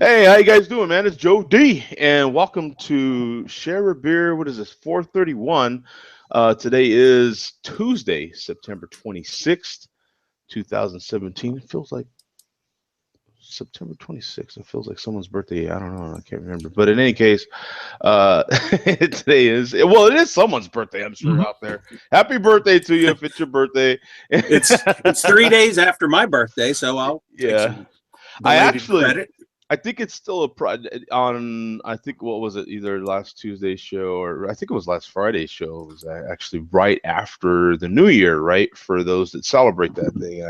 Hey, how you guys doing, man? It's Joe D, and welcome to Share a Beer. What is this? 4:31. Today is Tuesday, September 26th, 2017. It feels like September 26th. It feels like someone's birthday. I don't know. I can't remember. But in any case, today is it is someone's birthday. I'm sure out there. Happy birthday to you if it's your birthday. It's 3 days after my birthday, so I'll take some belated credit. I think it's still on. I think what was it? Either last Tuesday's show or I think it was last Friday's show. It was actually right after the New Year, right? For those that celebrate that thing.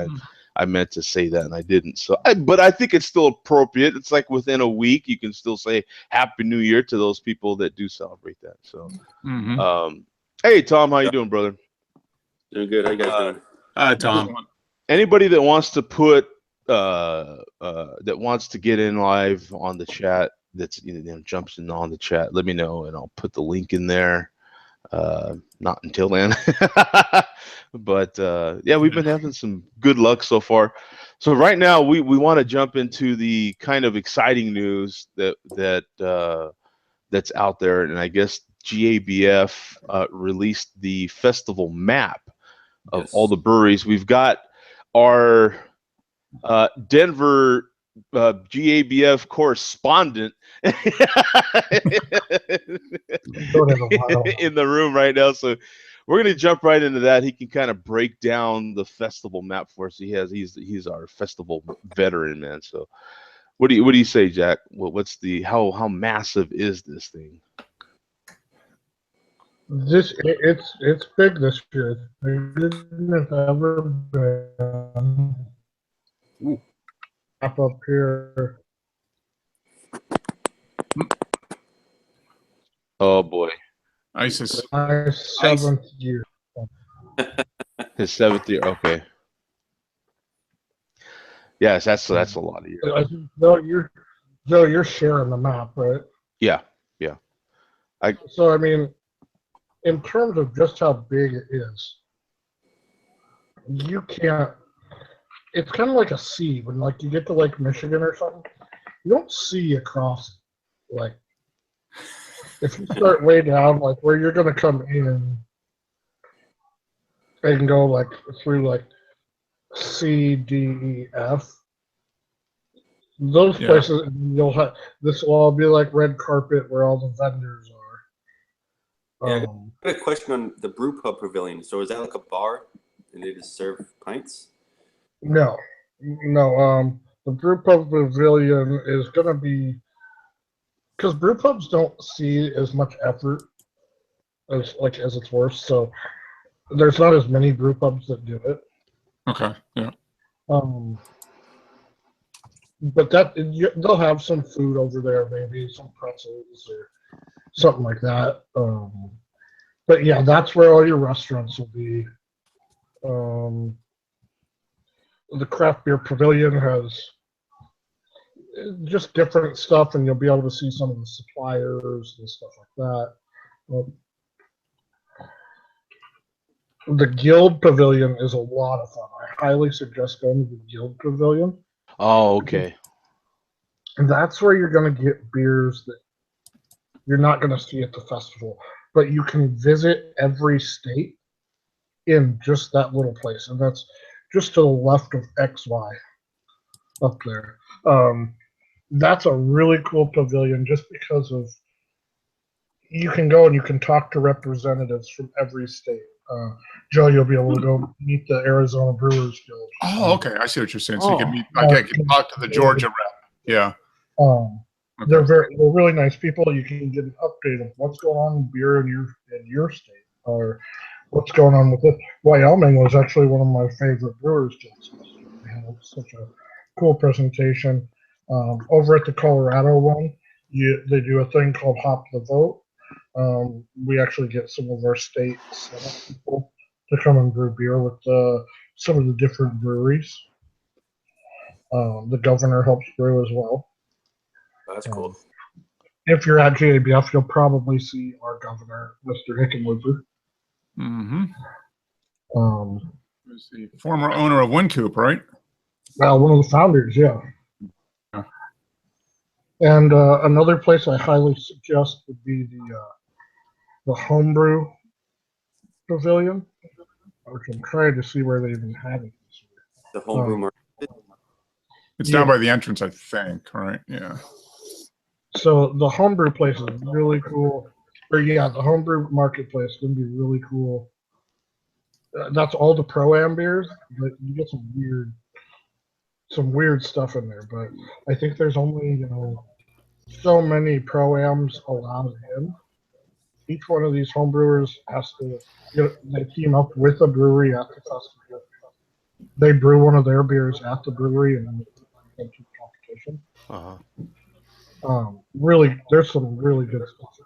I meant to say that and I didn't. But I think it's still appropriate. It's like within a week you can still say Happy New Year to those people that do celebrate that. So, hey Tom, how you doing, brother? Doing good. How you guys doing? Hi, Tom. Anybody that wants to put that wants to get in live on the chat, that's jumps in on the chat, let me know and I'll put the link in there. Not until then. But yeah, we've been having some good luck so far. So right now we want to jump into the kind of exciting news that's out there, and I guess GABF released the festival map of all the breweries. We've got our Denver GABF correspondent in the room right now, so we're going to jump right into that. He can kind of break down the festival map for us. He's our festival veteran, man. So what do you say, Jack? What's the how massive is this thing? It's big this year. It's bigger than it's ever been. Up here. Oh boy. ISIS. My seventh year. His 7th year. Okay. Yes, that's a lot of years. Joe, you're sharing the map, right? Yeah. So I mean, in terms of just how big it is, you can't. It's kind of like a sea when, like, you get to Lake Michigan or something. You don't see across, like, if you start way down, like where you're gonna come in and go like through like C, D, E, F. Those places, you'll have this will all be like red carpet where all the vendors are. Yeah, I got a question on the brew pub pavilion. So is that like a bar and they just serve pints? No. The brew pub pavilion is gonna be, because brew pubs don't see as much effort as it's worth, so there's not as many brew pubs that do it. Okay. Yeah. But they'll have some food over there, maybe some pretzels or something like that. But yeah, that's where all your restaurants will be. The craft beer pavilion has just different stuff, and you'll be able to see some of the suppliers and stuff like that. The Guild Pavilion is a lot of fun. I highly suggest going to the Guild Pavilion. Oh, okay. And that's where you're going to get beers that you're not going to see at the festival, but you can visit every state in just that little place, and that's just to the left of XY up there. That's a really cool pavilion just because of you can go and you can talk to representatives from every state. Joe, you'll be able to go meet the Arizona Brewers Guild. Oh, okay. I see what you're saying. So you can meet, I can talk to the Georgia rep. Yeah. Okay. They're really nice people. You can get an update of what's going on in beer in your state, or what's going on with it. Wyoming was actually one of my favorite Brewers Guilds. They had such a cool presentation. Over at the Colorado one, they do a thing called Hop the Vote. We actually get some of our state Senate people to come and brew beer with some of the different breweries. The governor helps brew as well. That's cool. If you're at GABF, you'll probably see our governor, Mr. Hickenlooper. Mm-hmm. He's the former owner of Wincoop, right? Well, one of the founders, yeah. And another place I highly suggest would be the Homebrew Pavilion, which I'm trying to see where they even have it this year. The homebrew market. It's down by the entrance, I think, right? Yeah. So the homebrew place is really cool. Or yeah, the homebrew marketplace is going to be really cool. That's all the pro-am beers, but you get some weird stuff in there. But I think there's only so many pro-ams allowed in. Each one of these homebrewers has to they team up with a brewery at the festival. They brew one of their beers at the brewery and then they keep competition. Really, there's some really good stuff.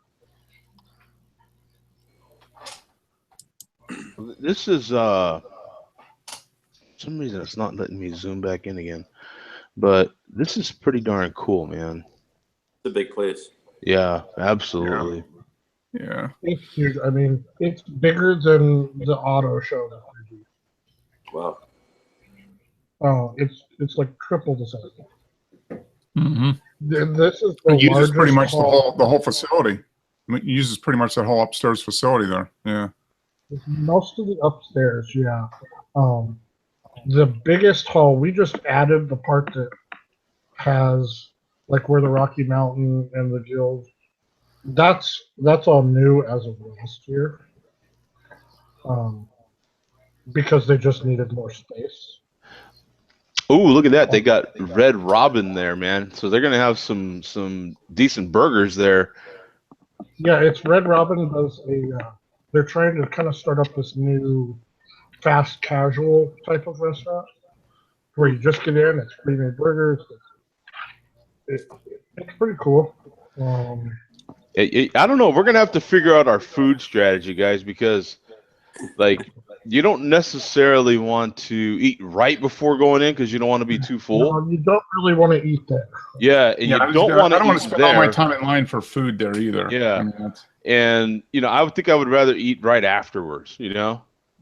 This is for some reason it's not letting me zoom back in again, but this is pretty darn cool, man. It's a big place. Yeah, absolutely. Yeah. It's huge. I mean, it's bigger than the auto show that they do. Wow. Oh, it's like triple the size. Mm-hmm. This is the It uses largest pretty much hall. the whole facility. It uses pretty much that whole upstairs facility there. Yeah. Most of the upstairs, yeah. The biggest hall, we just added the part that has like where the Rocky Mountain and the Guild. That's all new as of last year. Because they just needed more space. Oh, look at that! They got Red Robin there, man. So they're gonna have some decent burgers there. Yeah, it's Red Robin does they're trying to kind of start up this new fast casual type of restaurant where you just get in, it's pre-made burgers. It's pretty cool. I don't know. We're gonna have to figure out our food strategy, guys, because like you don't necessarily want to eat right before going in because you don't want to be too full. No, you don't really want to eat there. Yeah, and you don't want to. I don't want to spend all my time in line for food there either. Yeah, and I would think I would rather eat right afterwards. Yeah.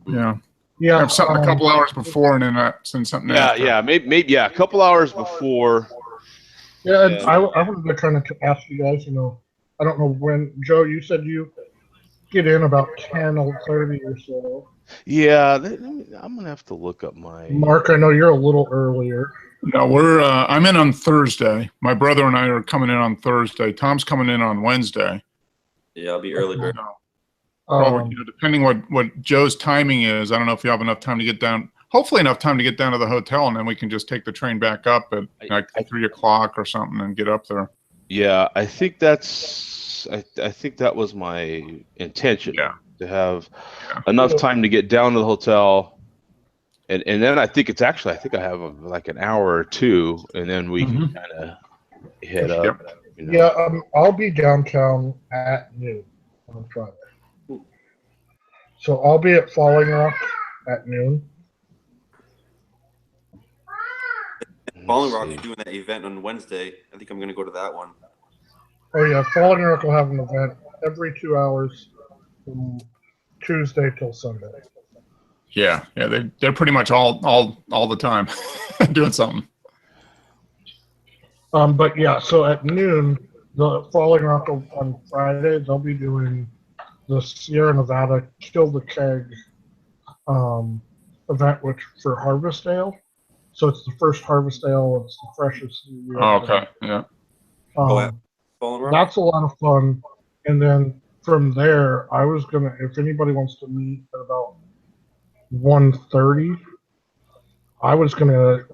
Yeah. Have something a couple hours before and then send something after. Yeah, maybe a couple hours before. Yeah, and I wanted to kind of ask you guys. I don't know when Joe. You said you get in about 10 or 30 or so. Yeah, I'm gonna have to look up my. Mark, I know you're a little earlier. No, I'm in on Thursday. My brother and I are coming in on Thursday. Tom's coming in on Wednesday. Yeah, I'll be early bird. Depending what Joe's timing is, I don't know if you have enough time to get down. Hopefully enough time to get down to the hotel, and then we can just take the train back up at like 3 o'clock or something and get up there. Yeah, I think that's. I think that was my intention. Yeah. To have enough time to get down to the hotel, and then I think I have like an hour or two, and then we can kind of head up. Yeah, I'll be downtown at noon on Friday. So I'll be at Falling Rock at noon. Falling Rock is doing that event on Wednesday. I think I'm going to go to that one. Oh yeah, Falling Rock will have an event every 2 hours from Tuesday till Sunday. Yeah, they're pretty much all the time doing something. But yeah, so at noon, the Falling Rock on Friday, they'll be doing the Sierra Nevada Kill the Keg event, which for Harvest Ale. So it's the first Harvest Ale. It's the freshest. Okay, yeah. That's a lot of fun. And then from there, I was gonna, if anybody wants to meet at about 1:30, I was gonna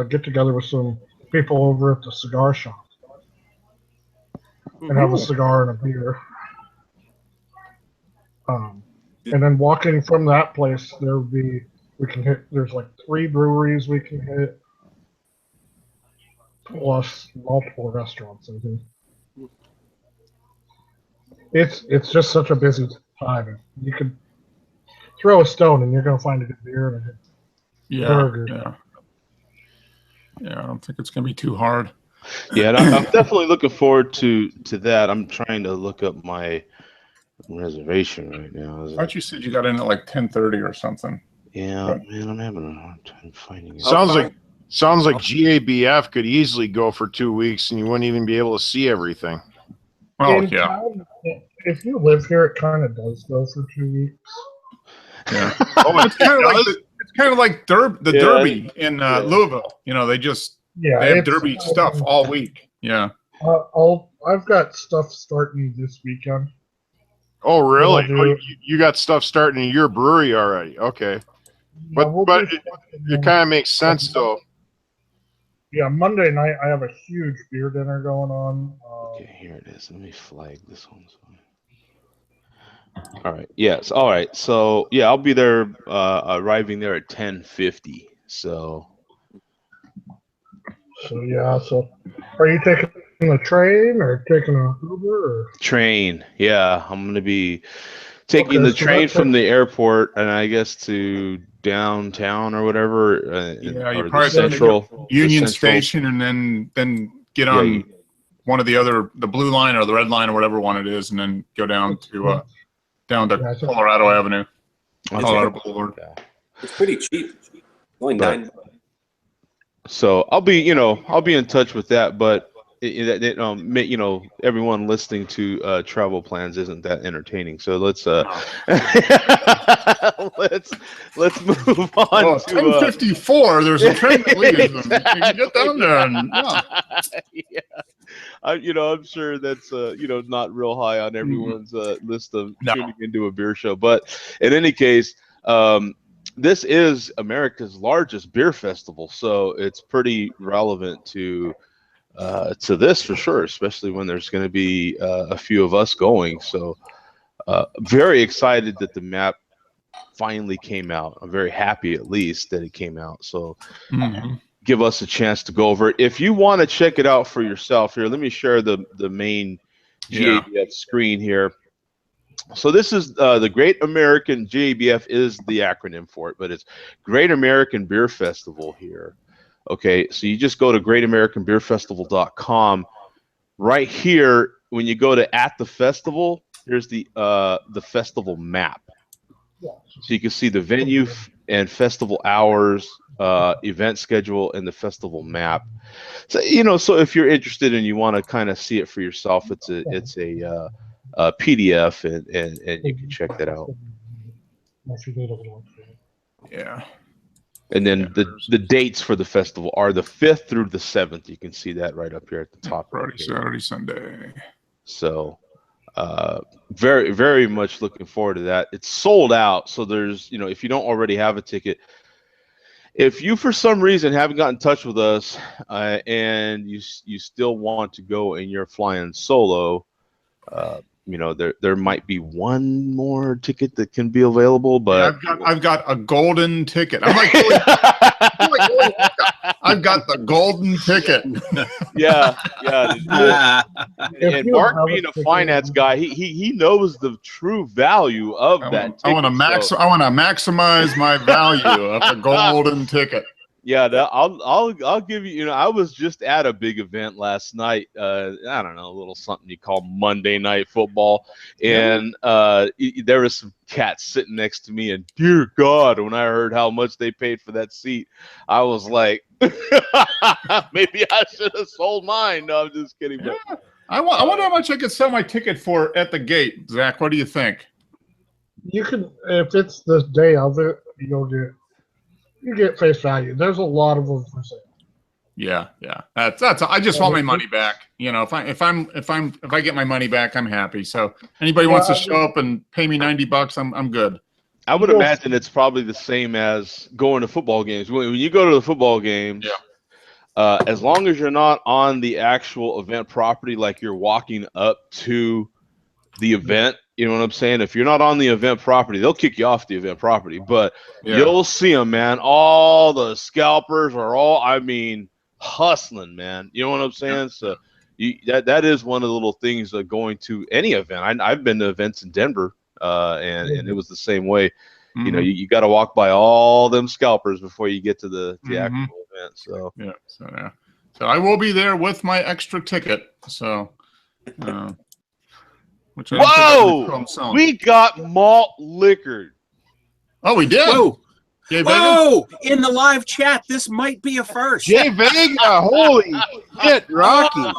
get together with some people over at the cigar shop and have a cigar and a beer. And then walking from that place, there's like 3 breweries we can hit, plus multiple restaurants. I think it's just such a busy time. You could throw a stone and you're gonna find a good beer and a good burger. Yeah, I don't think it's gonna be too hard. Yeah, and I'm definitely looking forward to that. I'm trying to look up my reservation right now. I thought you said you got in at like 10:30 or something. Yeah, man, I'm having a hard time finding it. Sounds like Sounds like GABF could easily go for 2 weeks, and you wouldn't even be able to see everything. Oh In yeah, town, if you live here, it kind of does go for 2 weeks. yeah. Oh, It's kind of like the Yeah. Derby in Louisville. You know, they have it's, Derby stuff all week. Yeah. I've got stuff starting this weekend. oh really? We'll Oh, do- you got stuff starting in your brewery already? Okay, Yeah, but we'll but do- it kind of makes sense though. Yeah, Monday night I have a huge beer dinner going on. Okay, here it is. Let me flag this one. All right. Yes. All right. So yeah, I'll be there. Arriving there at 10:50. So So are you taking the train or taking a Uber? Or? train. Yeah, I'm gonna be taking Okay, the so train that's from the airport, and I guess to downtown or whatever, Yeah, you or the probably have to take central Union the central- Station and then get Yeah, on one of the blue line or the red line or whatever one it is, and then go down to Yeah, I think- Colorado Avenue, Okay. Colorado Boulevard. It's pretty cheap. Only But- $9. So I'll be in touch with that, but everyone listening to travel plans isn't that entertaining. So let's let's move on Oh, to 10:54. There's a train that leaves. And you can get down there and yeah. I'm sure that's not real high on everyone's list of tuning into a beer show. But in any case, this is America's largest beer festival, so it's pretty relevant to this for sure, especially when there's going to be a few of us going. So very excited that the map finally came out. I'm very happy at least that it came out. So give us a chance to go over it. If you want to check it out for yourself, here, let me share the main GABF screen here. So this is the Great American, GABF is the acronym for it, but it's Great American Beer Festival here. Okay, so you just go to greatamericanbeerfestival.com. Right here, when you go to at the festival, here's the festival map. So you can see the venue and festival hours, event schedule, and the festival map. So so if you're interested and you want to kind of see it for yourself, it's a PDF, and you can check that out. Yeah. And then the dates for the festival are the 5th through the 7th. You can see that right up here at the top. Friday, Saturday, Sunday. So very, very much looking forward to that. It's sold out. So there's, if you don't already have a ticket, if you for some reason haven't got in touch with us and you still want to go and you're flying solo, there might be one more ticket that can be available, but I've got a golden ticket. I'm like, I've got the golden ticket. yeah. And Mark, being a ticket, finance guy, he knows the true value of that ticket. I want to maximize my value of the golden ticket. Yeah, I'll give you. I was just at a big event last night. I don't know, a little something you call Monday Night Football, and there was some cats sitting next to me, and dear God, when I heard how much they paid for that seat, I was like, maybe I should have sold mine. No, I'm just kidding. But I wonder how much I could sell my ticket for at the gate. Zach, what do you think? You can, if it's the day of it, you get face value. There's a lot of them for sale. Yeah. That's. I just want my money back. If I get my money back, I'm happy. So anybody wants to show up and pay me $90, I'm good. I would imagine it's probably the same as going to football games. When you go to the football games, as long as you're not on the actual event property, like you're walking up to the event, you know what I'm saying? If you're not on the event property, they'll kick you off the event property. But you'll see them, man. All the scalpers are hustling, man. You know what I'm saying? So that is one of the little things of going to any event. I've been to events in Denver, and it was the same way. You got to walk by all them scalpers before you get to the actual event. So so I will be there with my extra ticket. So. Whoa! We got malt liquored. Oh, we did. Whoa! Jay Vega? Whoa! In the live chat, this might be a first. Jay Vega, holy shit, Rocky.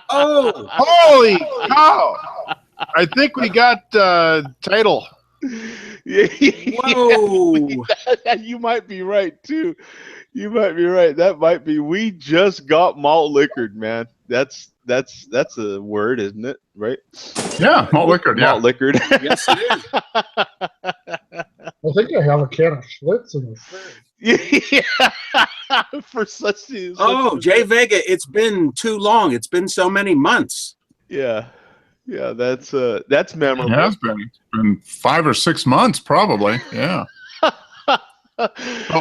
Oh, Holy cow. I think we got title. whoa! You might be right too. You might be right. That might be. We just got malt liquored, man. That's a word, isn't it? Right? Yeah, malt liquored. Yeah. Malt liquored. Yes, it is. I think I have a can of Schlitz in the fridge. Yeah. For such. Oh, Jay Vega, it's been too long. It's been so many months. Yeah. Yeah, that's memorable. It has been. It's been 5 or 6 months, probably. Yeah.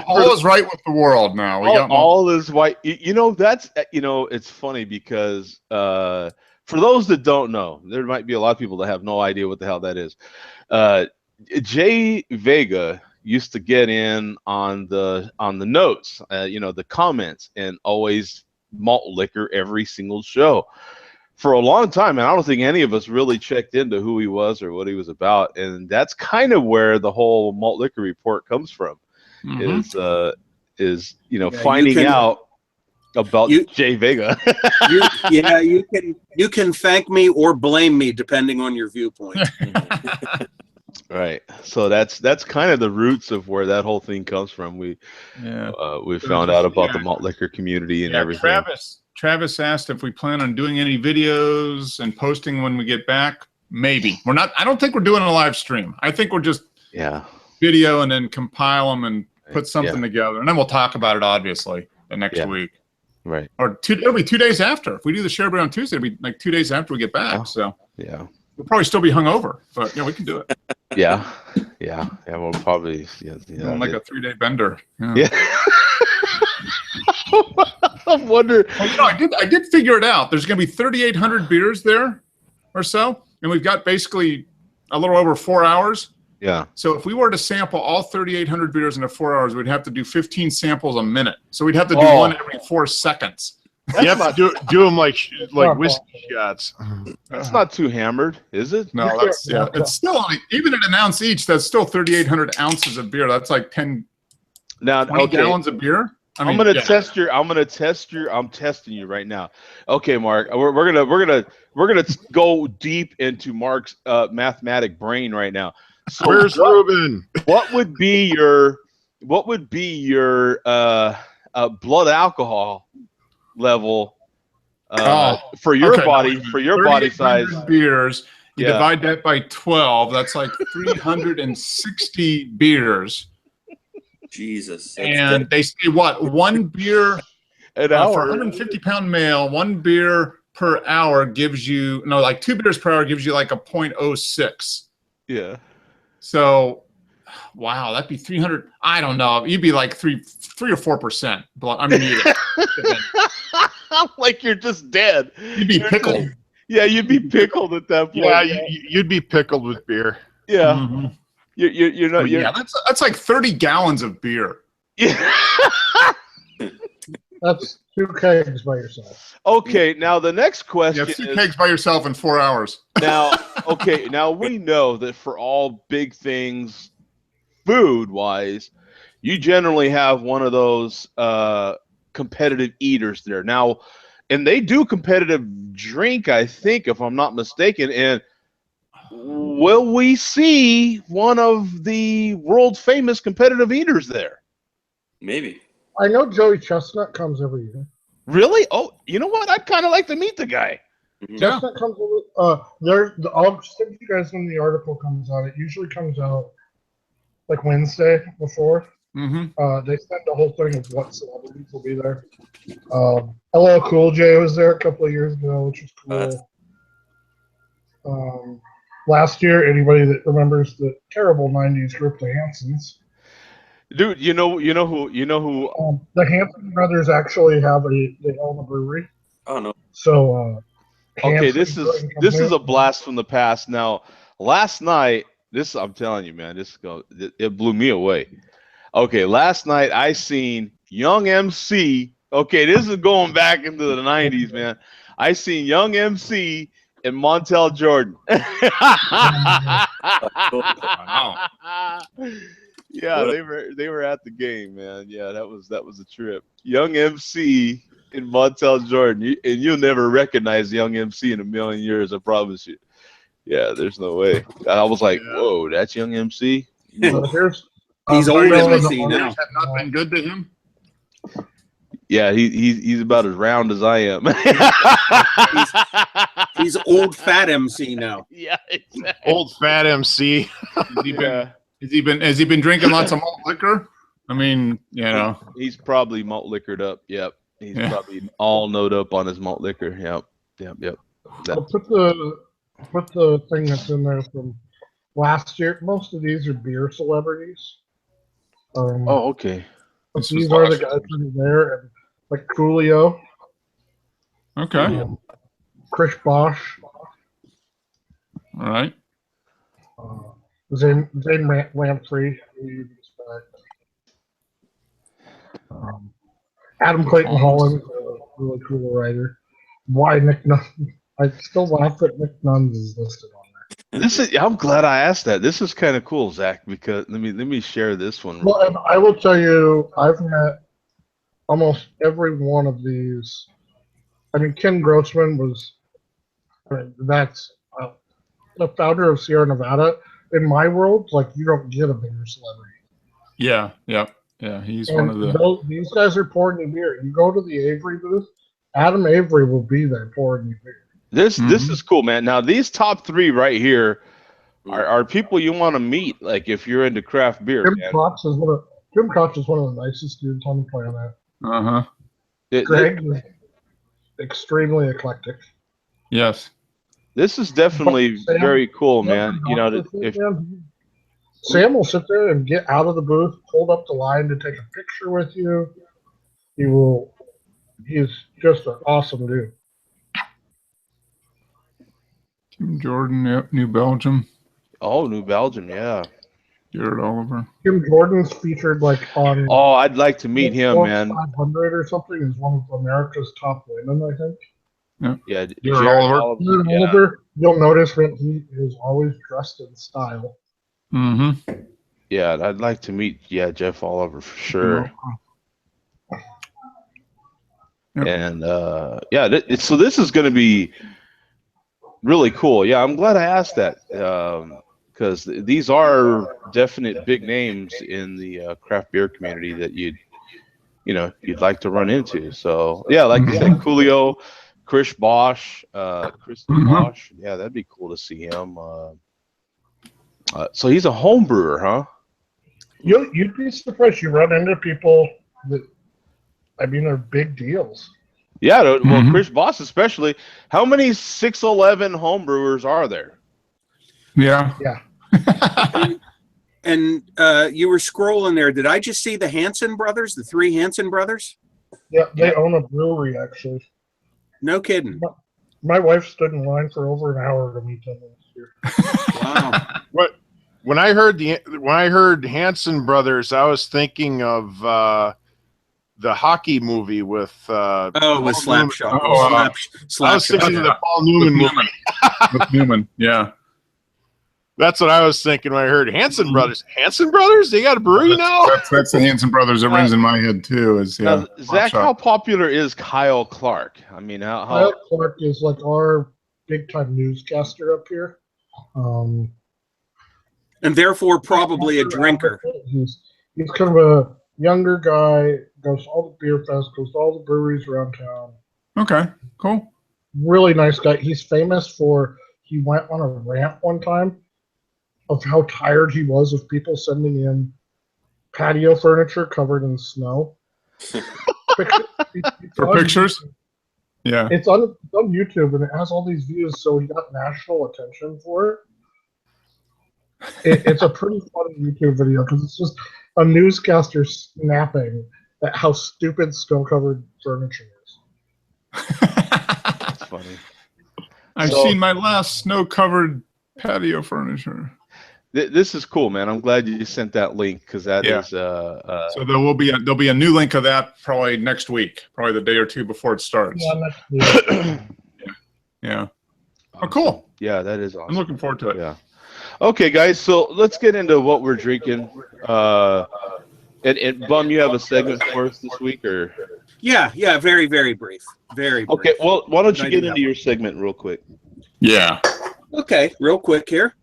All is right with the world now. All is white. It's funny because for those that don't know, there might be a lot of people that have no idea what the hell that is. Jay Vega used to get in on the notes, the comments, and always malt liquor every single show for a long time. And I don't think any of us really checked into who he was or what he was about. And that's kind of where the whole malt liquor report comes from. Mhm. Is finding out about Jay Vega. You can thank me or blame me depending on your viewpoint. Right. So that's kind of the roots of where that whole thing comes from. We found out about the malt liquor community and everything. Travis asked if we plan on doing any videos and posting when we get back. Maybe. We're not. I don't think we're doing a live stream. I think we're just video and then compile them and put something together, and then we'll talk about it obviously the next week. Right. Or it'll be 2 days after. If we do the share beer on Tuesday, it'll be like 2 days after we get back. Oh, so yeah. We'll probably still be hungover, but we can do it. Yeah. We'll probably like a 3-day bender. Yeah. I'm wondering. Well, I did figure it out. There's going to be 3,800 beers there, or so, and we've got basically a little over 4 hours. Yeah. So if we were to sample all 3,800 beers in 4 hours, we'd have to do 15 samples a minute. So we'd have to do one every 4 seconds. You have to do them like whiskey shots. That's not too hammered, is it? No, it's still only, even at an ounce each. That's still 3,800 ounces of beer. That's like 20 gallons of beer. I'm testing you right now. Okay, Mark, we're gonna go deep into Mark's mathematic brain right now. So where's Ruben? What would be your blood alcohol level for your body, for your body size beers? You divide that by 12. That's like 360 beers. Jesus. And they say one beer an hour for a 150-pound male, 1 beer per hour gives you 2 beers per hour gives you like a 0.06. Yeah. So, wow, that'd be 300. I don't know. You'd be like 3 or 4%. I mean, like you're just dead. You'd be pickled. You'd be pickled at that point. Yeah, you'd be pickled with beer. Yeah. Mm-hmm. You're not. That's like 30 gallons of beer. Yeah. That's 2 kegs by yourself. Okay, now the next question is 2 kegs by yourself in 4 hours. Now we know that for all big things, food-wise, you generally have one of those competitive eaters there. Now, and they do competitive drink, I think, if I'm not mistaken. And will we see one of the world famous competitive eaters there? Maybe. I know Joey Chestnut comes every year. Really? Oh, you know what? I'd kind of like to meet the guy. Chestnut comes over. I'll send you guys when the article comes out. It usually comes out like Wednesday before. Mm-hmm. They send a whole thing of what celebrities will be there. LL Cool J was there a couple of years ago, which was cool. Last year, anybody that remembers the terrible '90s group, the Hansons. Dude, you know who? The Hanson brothers actually they own a brewery. Oh no! So, okay, this is a blast from the past. Now, last night, I'm telling you, man, it blew me away. Okay, last night I seen Young MC. Okay, this is going back into the '90s, man. I seen Young MC and Montel Jordan. Wow. Yeah, they were at the game, man. Yeah, that was a trip. Young MC in Montel Jordan, and you'll never recognize Young MC in a million years. I promise you. Yeah, there's no way. I was like, whoa, that's Young MC. He's old as MC now. Have not been good to him. Yeah, he's about as round as I am. he's old fat MC now. Yeah, exactly. Old fat MC. Has he been drinking lots of malt liquor? I mean, you know, he's probably malt liquored up. Yep, he's probably all knowed up on his malt liquor. Yep. I'll put the thing that's in there from last year. Most of these are beer celebrities. Oh, okay. But these are the guys that are there, and like Coolio. Okay. Chris Bosch. All right. Zane Lamprey. Adam Clayton Holland, a really cool writer. Why Nick Nunn? I still laugh that Nick Nuns is listed on there. I'm glad I asked that. This is kind of cool, Zach, because let me share this one. Well, and I will tell you, I've met almost every one of these. I mean, Ken Grossman was. That's the founder of Sierra Nevada. In my world, like, you don't get a bigger celebrity. Yeah. He's one of the. These guys are pouring you beer. You go to the Avery booth, Adam Avery will be there pouring you beer. This is cool, man. Now these top three right here are people you want to meet, like if you're into craft beer. Jim Koch is one of the nicest dudes on the planet. Greg is extremely eclectic. Yes. This is definitely very cool, man. You know, if Sam will sit there and get out of the booth, hold up the line to take a picture with you. He's just an awesome dude. Tim Jordan, yep, New Belgium. Oh, New Belgium, yeah. Jared Oliver. Tim Jordan's featured like on. Oh, I'd like to meet him, man. 500 or something is one of America's top women, I think. Yeah, Jared Oliver. Oliver, you'll notice that he is always dressed in style. Mm-hmm. Yeah, I'd like to meet Jeff Oliver for sure. Yep. And so this is going to be really cool. Yeah, I'm glad I asked that because these are definite big names in the craft beer community that you'd like to run into. So yeah, like you said, Coolio, Chris Bosch, Bosch. Yeah, that'd be cool to see him. So he's a home brewer, huh? You'd be surprised. You run into people that, I mean, they're big deals. Yeah, well, Chris Bosch especially. How many 611 home brewers are there? Yeah. And you were scrolling there. Did I just see the Hanson brothers, the three Hanson brothers? Yeah, they own a brewery, actually. No kidding. My wife stood in line for over an hour to meet them last year. Wow. When I heard Hanson brothers, I was thinking of the hockey movie with with Slapshot. I was thinking of the Paul Newman movie. With Newman, yeah. That's what I was thinking when I heard Hanson brothers. Hanson brothers? They got a brewery now? That's the Hanson brothers that rings in my head too. Now, Zach, how popular is Kyle Clark? I mean, Kyle Clark is like our big time newscaster up here. And therefore probably a drinker. He's kind of a younger guy, goes to all the beer fests, goes to all the breweries around town. Okay, cool. Really nice guy. He's famous for, he went on a rant one time of how tired he was of people sending in patio furniture covered in snow. For pictures? Yeah. It's on YouTube and it has all these views, so he got national attention for it. It's a pretty funny YouTube video because it's just a newscaster snapping at how stupid snow-covered furniture is. That's funny. I've seen my last snow-covered patio furniture. This is cool, man. I'm glad you sent that link because that is. So there'll be a new link of that probably next week, probably the day or two before it starts. Yeah, Yeah. Oh, cool. Yeah, that is awesome. I'm looking forward to it. Yeah. Okay, guys, so let's get into what we're drinking. And Bum, you have a segment for us this week, or? Yeah, very, very brief. Very brief. Okay, well, why don't you get into your segment real quick? Yeah. Okay, real quick here.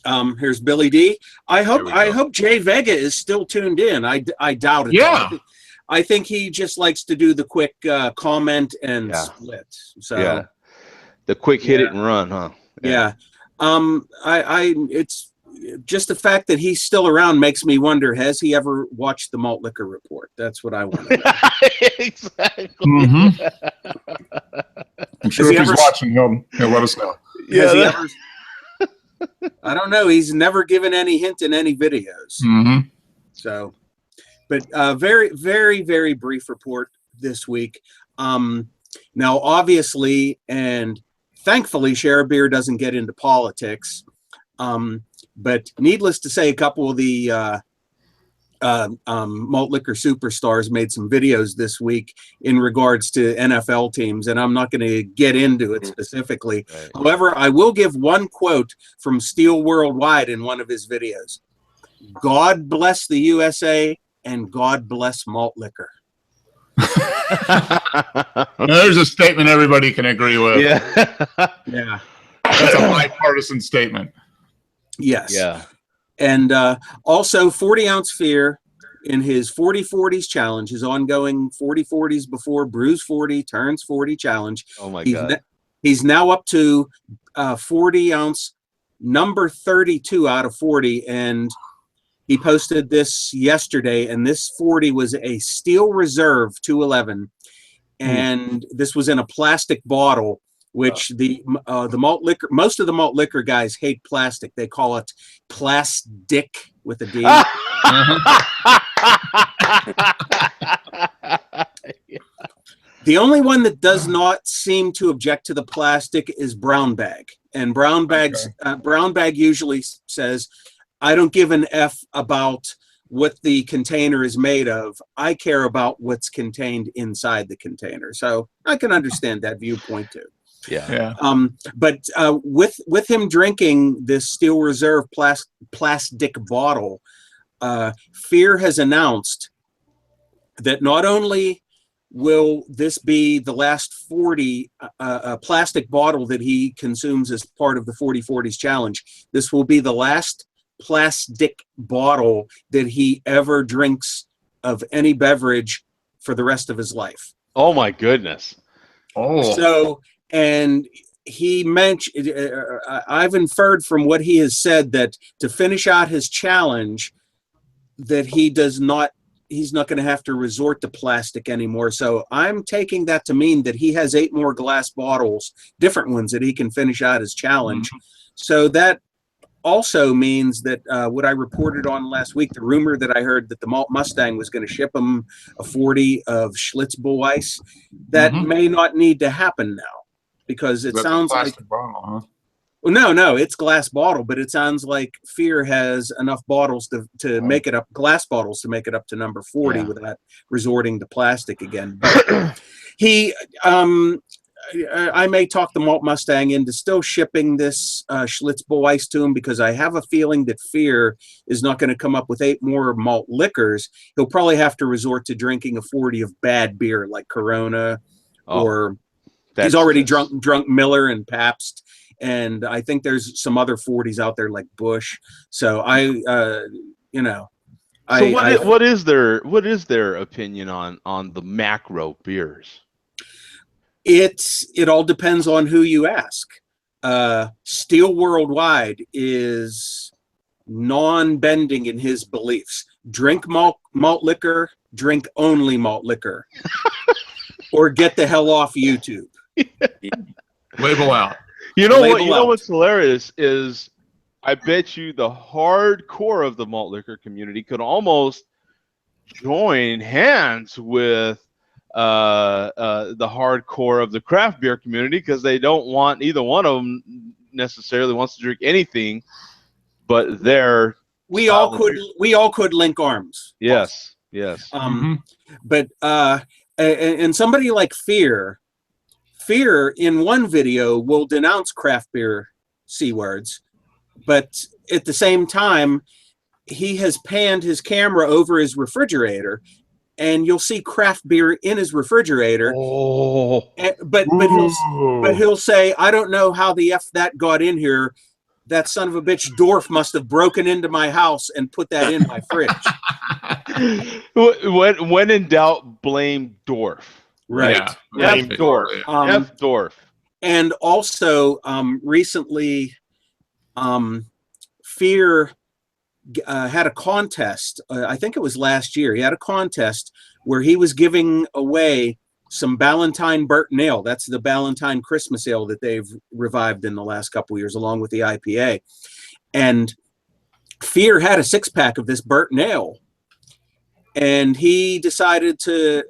Here's Billy D. I hope Jay Vega is still tuned in. I doubt it. Yeah. I think he just likes to do the quick comment and split. So yeah, the quick hit it and run, huh? Yeah. It's just the fact that he's still around makes me wonder, has he ever watched the Malt Liquor Report? That's what I want to know. Exactly. I'm sure if he's watching, he'll let us know. Yeah. I don't know. He's never given any hint in any videos. So, but very, very, very brief report this week. Now, obviously, and thankfully, Share a Beer doesn't get into politics. But needless to say, a couple of the malt liquor superstars made some videos this week in regards to NFL teams, and I'm not going to get into it specifically. Right. However, I will give one quote from Steel Worldwide in one of his videos. God bless the USA and God bless malt liquor. There's a statement everybody can agree with. Yeah. That's a bipartisan statement. Yes. Yeah. And also 40-ounce Fear in his 40-40s challenge, his ongoing 40-40s before Brews 40 turns 40 challenge. Oh my God. He's now up to 40-ounce number 32 out of 40. And he posted this yesterday, and this 40 was a Steel Reserve 211. And this was in a plastic bottle, which the malt liquor, most of the malt liquor guys hate plastic. They call it plastic with a D. The only one that does not seem to object to the plastic is Brown Bag. And Brown Bag usually says, I don't give an F about what the container is made of. I care about what's contained inside the container. So I can understand that viewpoint too. Yeah. But with him drinking this Steel Reserve plastic bottle, Fear has announced that not only will this be the last 40 plastic bottle that he consumes as part of the 40-40s challenge, this will be the last plastic bottle that he ever drinks of any beverage for the rest of his life. Oh my goodness. Oh. So, and he mentioned, I've inferred from what he has said that to finish out his challenge, that he's not going to have to resort to plastic anymore. So I'm taking that to mean that he has 8 more glass bottles, different ones, that he can finish out his challenge. So that also means that what I reported on last week, the rumor that I heard that the Malt Mustang was going to ship him a 40 of Schlitz Bull Ice, that may not need to happen now, because it sounds like bottle, huh? Well, no, it's glass bottle, but it sounds like Fear has enough bottles to make it up, glass bottles to make it up to number 40 without resorting to plastic again. But I may talk the Malt Mustang into still shipping this Schlitz Bull Ice to him, because I have a feeling that Fear is not going to come up with 8 more malt liquors. He'll probably have to resort to drinking a 40 of bad beer like Corona, or he's already drunk Miller and Pabst. And I think there's some other 40s out there like Bush. So what is their opinion on the macro beers? It all depends on who you ask. Steel Worldwide is non-bending in his beliefs. Drink malt liquor, drink only malt liquor, or get the hell off YouTube. Label out. You know what's hilarious is, I bet you the hardcore of the malt liquor community could almost join hands with the hardcore of the craft beer community, because they don't want, either one of them necessarily wants to drink anything but their. We all could link arms. Yes. But and somebody like Fear in one video will denounce craft beer C words, But at the same time, he has panned his camera over his refrigerator, and you'll see craft beer in his refrigerator. Oh, But he'll say, I don't know how the F that got in here. That son of a bitch Dorf must have broken into my house and put that in my fridge. when in doubt, blame Dorf. Right. Yeah. F Dorf. F Dorf. And also, recently, Fear had a contest. I think it was last year. He had a contest where he was giving away some Ballantine Burton Ale. That's the Ballantine Christmas Ale that they've revived in the last couple of years, along with the IPA. And Fear had a 6-pack of this Burton Ale, and he decided to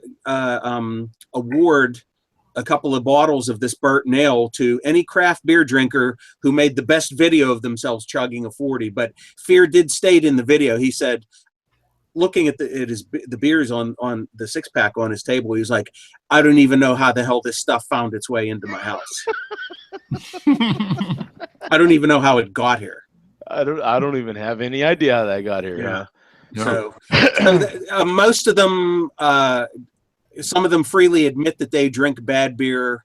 award a couple of bottles of this Burton Ale to any craft beer drinker who made the best video of themselves chugging a 40. But Fear did state in the video, he said, looking at the beers on the 6-pack on his table, he was like, I don't even know how the hell this stuff found its way into my house. I don't even know how it got here. I don't even have any idea how that got here. Yeah. Huh? So most of them, some of them freely admit that they drink bad beer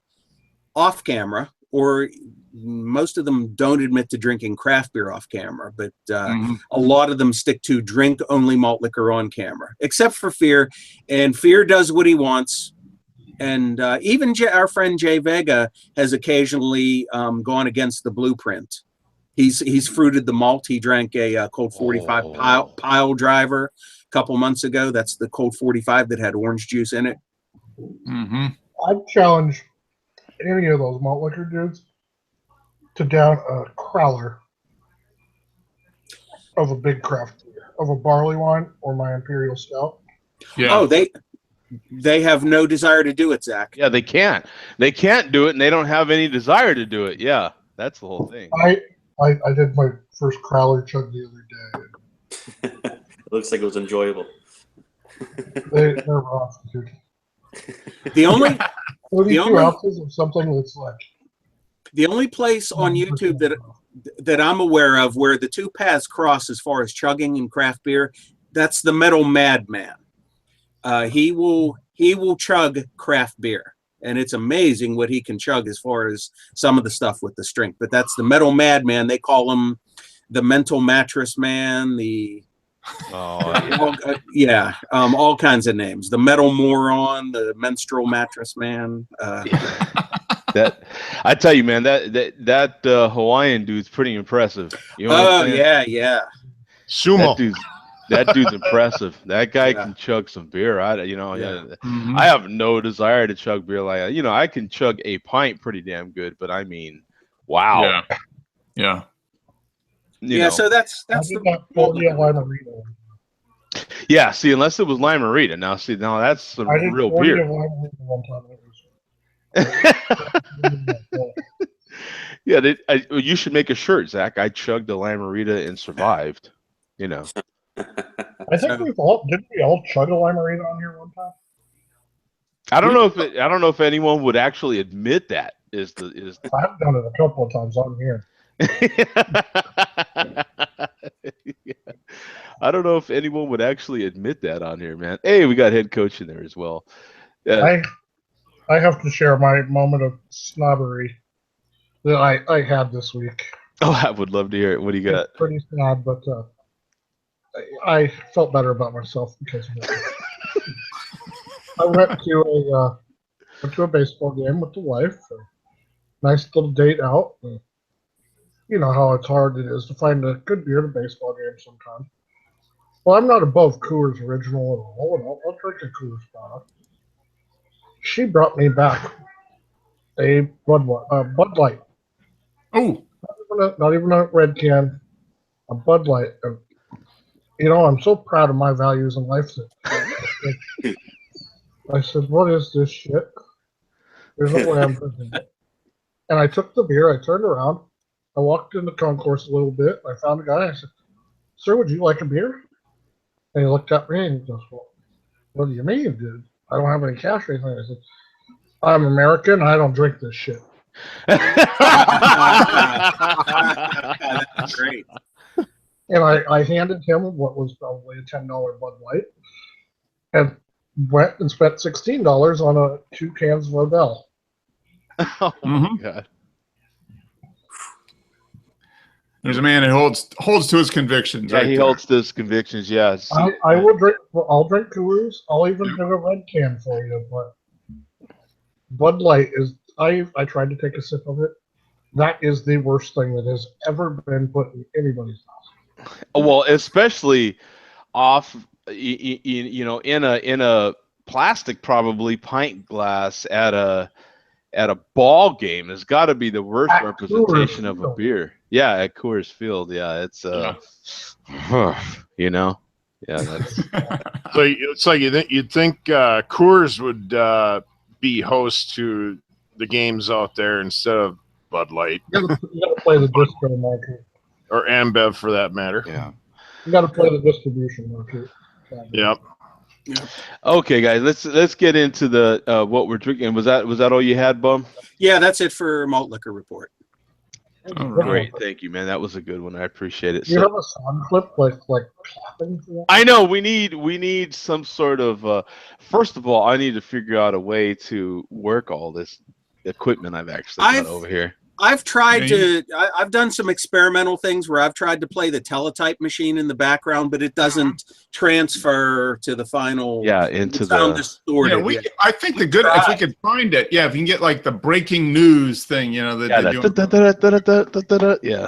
off camera, or most of them don't admit to drinking craft beer off camera, but a lot of them stick to drink only malt liquor on camera, except for Fear. And Fear does what he wants. And even our friend Jay Vega has occasionally gone against the blueprint. He's fruited the malt. He drank a Cold 45 pile driver a couple months ago. That's the Cold 45 that had orange juice in it. I'd challenge any of those malt liquor dudes to down a crowler of a big craft beer, of a barley wine or my Imperial Stout. Yeah. Oh, they have no desire to do it, Zach. Yeah, they can't. They can't do it, and they don't have any desire to do it. Yeah, that's the whole thing. I did my first crowler chug the other day. It looks like it was enjoyable. They're awesome, dude. The only 32 ounces of something that's like the only place on YouTube that I'm aware of where the two paths cross as far as chugging and craft beer, that's the Metal Madman. He will chug craft beer, and it's amazing what he can chug as far as some of the stuff with the strength. But that's the Metal Madman. They call him the Mental Mattress Man. All kinds of names. The Metal Moron, the Menstrual Mattress Man. That I tell you, man, that Hawaiian dude's pretty impressive. You know what I'm saying? yeah. Sumo. That dude's impressive. That guy can chug some beer. I have no desire to chug beer like that. I can chug a pint pretty damn good, but I mean, wow. Yeah. So that's the Yeah, see, unless it was Limerita. Now that's some real beer. Yeah, you should make a shirt, Zach. I chugged a Limerita and survived. I think didn't we all chug a Limerita on here one time? I don't know if anyone would actually admit that is. I've done it a couple of times on here. I don't know if anyone would actually admit that on here, man. Hey, we got head coach in there as well. I have to share my moment of snobbery that I had this week. Oh, I would love to hear it. What do you got? It's pretty sad, but I felt better about myself because of it. I went to a baseball game with the wife. Nice little date out. You know how hard it is to find a good beer at a baseball game sometimes. Well, I'm not above Coors Original at all, and I'll drink a Coors product. She brought me back a Bud Light. Oh, not even a red can, a Bud Light. And, I'm so proud of my values in life. I said, "What is this shit?" There's no way I'm drinking it. And I took the beer. I turned around. I walked in the concourse a little bit. I found a guy. I said, "Sir, would you like a beer?" And he looked at me and he goes, "Well, what do you mean, dude? I don't have any cash or anything." I said, "I'm American. I don't drink this shit." That's great. And I handed him what was probably a $10 Bud Light, and went and spent $16 on 2 cans of Odell. Oh my God! There's a man who holds to his convictions. Yeah, right he there. holds to his convictions. Yeah, I will drink. I'll drink Coors. I'll even do a red can for you. But Bud Light is. I tried to take a sip of it. That is the worst thing that has ever been put in anybody's mouth. well, especially off, you know, in a plastic probably pint glass at a ball game has got to be the worst At representation Coors of a Field. beer. Yeah, at Coors Field. Yeah, it's you know, yeah, that's So it's like you'd think Coors would be host to the games out there instead of Bud Light You gotta play the disco market. or Ambev for that matter. yeah. You gotta play the distribution market. Yep. Okay, guys, let's get into the what we're drinking. Was that all you had, Bum? Yeah, that's it for Malt Liquor Report. All right. Great, thank you, man. That was a good one. I appreciate it. Do you have a sound clip like clapping for that? I know we need some sort of. First of all, I need to figure out a way to work all this equipment I've actually got over here. I've tried to. I've done some experimental things where I've tried to play the teletype machine in the background, but it doesn't transfer to the final. Yeah, into sound the. distorted. Yeah, I think the good if we could find it. Yeah, if you can get like the breaking news thing, you know, that they do. Yeah.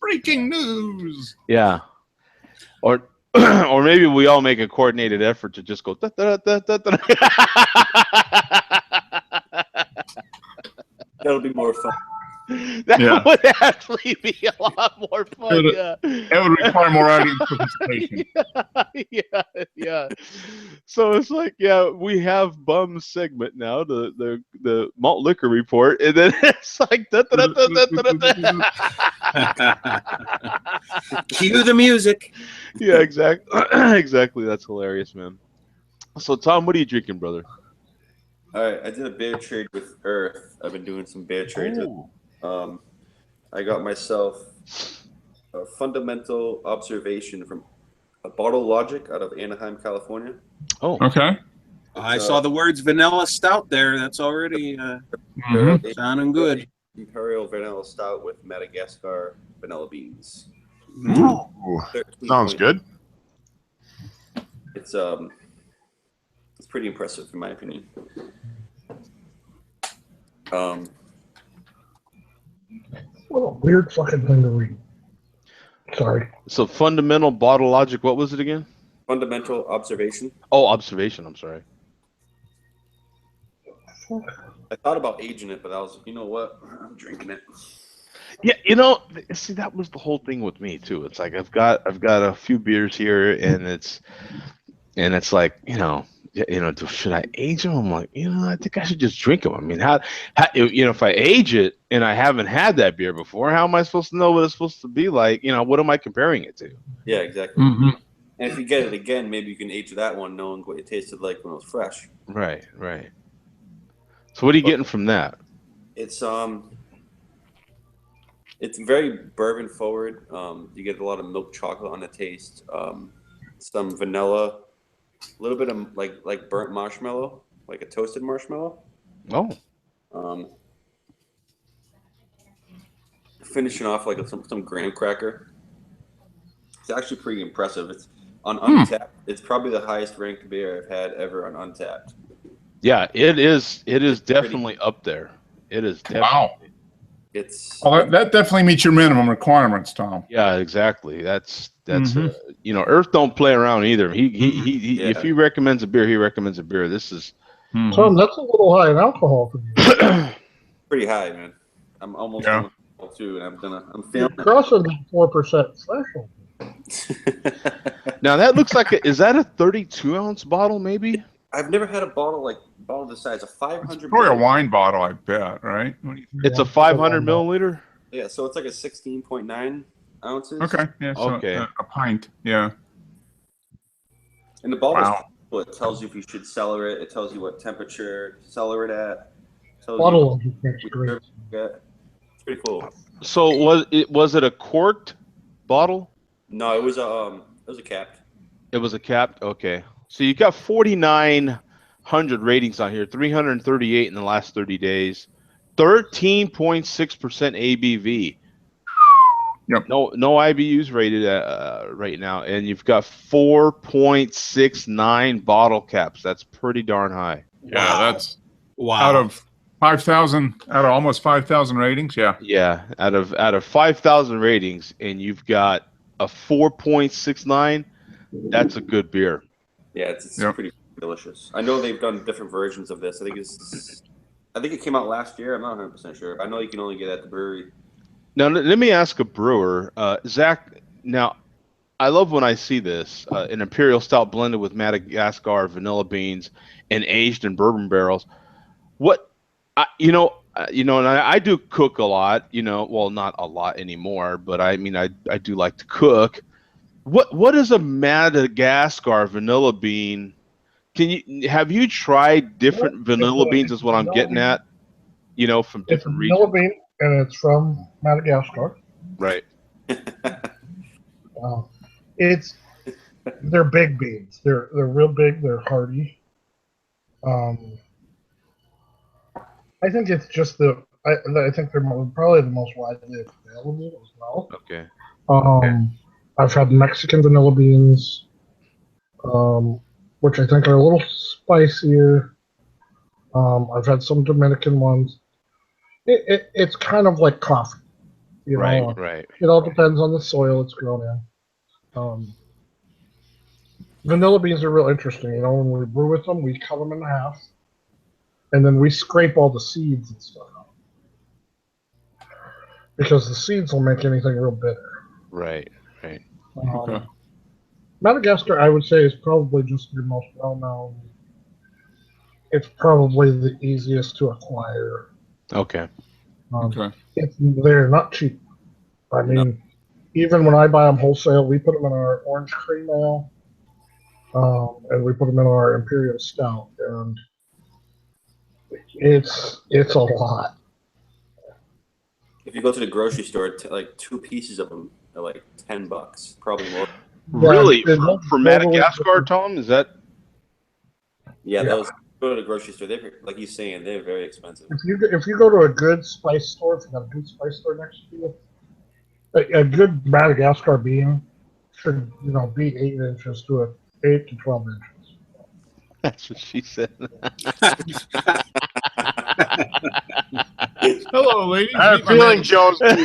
Breaking news. Yeah. Or or maybe we all make a coordinated effort to just go. That'll be more fun. That would actually be a lot more fun. Yeah. That would require more audience participation. Yeah. So it's like, yeah, we have Bum's segment now, the Malt Liquor Report, and then it's like Cue the music. Yeah, exactly. Exactly. That's hilarious, man. So Tom, what are you drinking, brother? All right, I did a beer trade with Earth. I've been doing some beer trades with. I got myself a fundamental observation from a Bottle Logic out of Anaheim, California. Oh, okay. I saw the words vanilla stout there. That's already sounding good. Imperial Vanilla Stout with Madagascar vanilla beans. Ooh, sounds good. It's pretty impressive in my opinion. What a weird fucking thing to read. Sorry. so fundamental Bottle Logic. What was it again? Fundamental observation. Oh, observation. I'm sorry. I thought about aging it, but I was, you know what? I'm drinking it. Yeah, you know, see, that was the whole thing with me too. It's like I've got a few beers here, and it's like, should I age them? I'm like, I think I should just drink them. I mean, how if I age it and I haven't had that beer before, how am I supposed to know what it's supposed to be like? What am I comparing it to? Yeah, exactly. Mm-hmm. And if you get it again, maybe you can age that one knowing what it tasted like when it was fresh. Right. So what are you getting from that? It's very bourbon forward. You get a lot of milk chocolate on the taste. Some vanilla, a little bit of like burnt marshmallow, like a toasted marshmallow. Oh. Finishing off like some graham cracker. It's actually pretty impressive. It's on Untapped. It's probably the highest ranked beer I've had ever on Untapped. Yeah, it is. It is definitely up there. It is definitely. Wow. It's that definitely meets your minimum requirements, Tom. Yeah, exactly. That's Earth don't play around either. He if he recommends a beer, he recommends a beer. This is Tom, that's a little high in alcohol for you. pretty high, man. I'm almost on too, and I'm feeling You're crossing the 4% threshold. Now that looks like is that a 32-ounce bottle, maybe? I've never had a bottle this size, a 500. Probably a wine bottle, I bet, right? What do you think? It's a 500 milliliter. Yeah, so it's like a 16.9 ounces. Okay. Yeah. So Okay. A pint. Yeah. And the bottle, Wow. it tells you if you should cellar it. It tells you what temperature to cellar it at. Bottle tastes great. Yeah, it's pretty cool. So was it a corked bottle? No, it was a capped. It was a capped. Okay, so you got 4,900 ratings on here, 338 in the last 30 days, 13.6% ABV. Yep. No IBUs rated right now, and you've got 4.69 bottle caps. That's pretty darn high. Yeah, that's Wow. out of 5,000, out of almost 5,000 ratings. Yeah. Yeah, out of 5,000 ratings, and you've got a 4.69. That's a good beer. Yeah, it's Yep. pretty delicious. I know they've done different versions of this. I think it came out last year. I'm not 100% sure. I know you can only get it at the brewery. Now, let me ask a brewer, Zach. Now, I love when I see this an imperial stout blended with Madagascar vanilla beans and aged in bourbon barrels. What, and I do cook a lot. Well, not a lot anymore, but I mean, I do like to cook. What is a Madagascar vanilla bean? Have you tried different vanilla beans? Is what I'm getting at. From It's a different vanilla regions. bean, and it's from Madagascar. Right. They're big beans. They're real big. They're hearty. I think it's just I think they're probably the most widely available as well. Okay. I've had Mexican vanilla beans, which I think are a little spicier. I've had some Dominican ones. It's kind of like coffee, Right. It all depends on the soil it's grown in. Vanilla beans are real interesting. When we brew with them, we cut them in half, and then we scrape all the seeds and stuff out, because the seeds will make anything real bitter. Right. Okay. Madagascar, I would say, is probably just the most well-known. It's probably the easiest to acquire. Okay. Okay. They're not cheap. I mean, even when I buy them wholesale, we put them in our orange cream ale, and we put them in our imperial stout, and it's a lot. If you go to the grocery store, like 2 pieces of them are like $10, probably more. Really? Yeah, For Madagascar, Tom? Is that? Yeah, those. Go to the grocery store. They're, like you're saying, they're very expensive. If you go to a good spice store, if you got a good spice store next to you, a good Madagascar bean should be 8 inches to 8 to 12 inches. That's what she said. Hello, ladies. I have a feeling Joe's going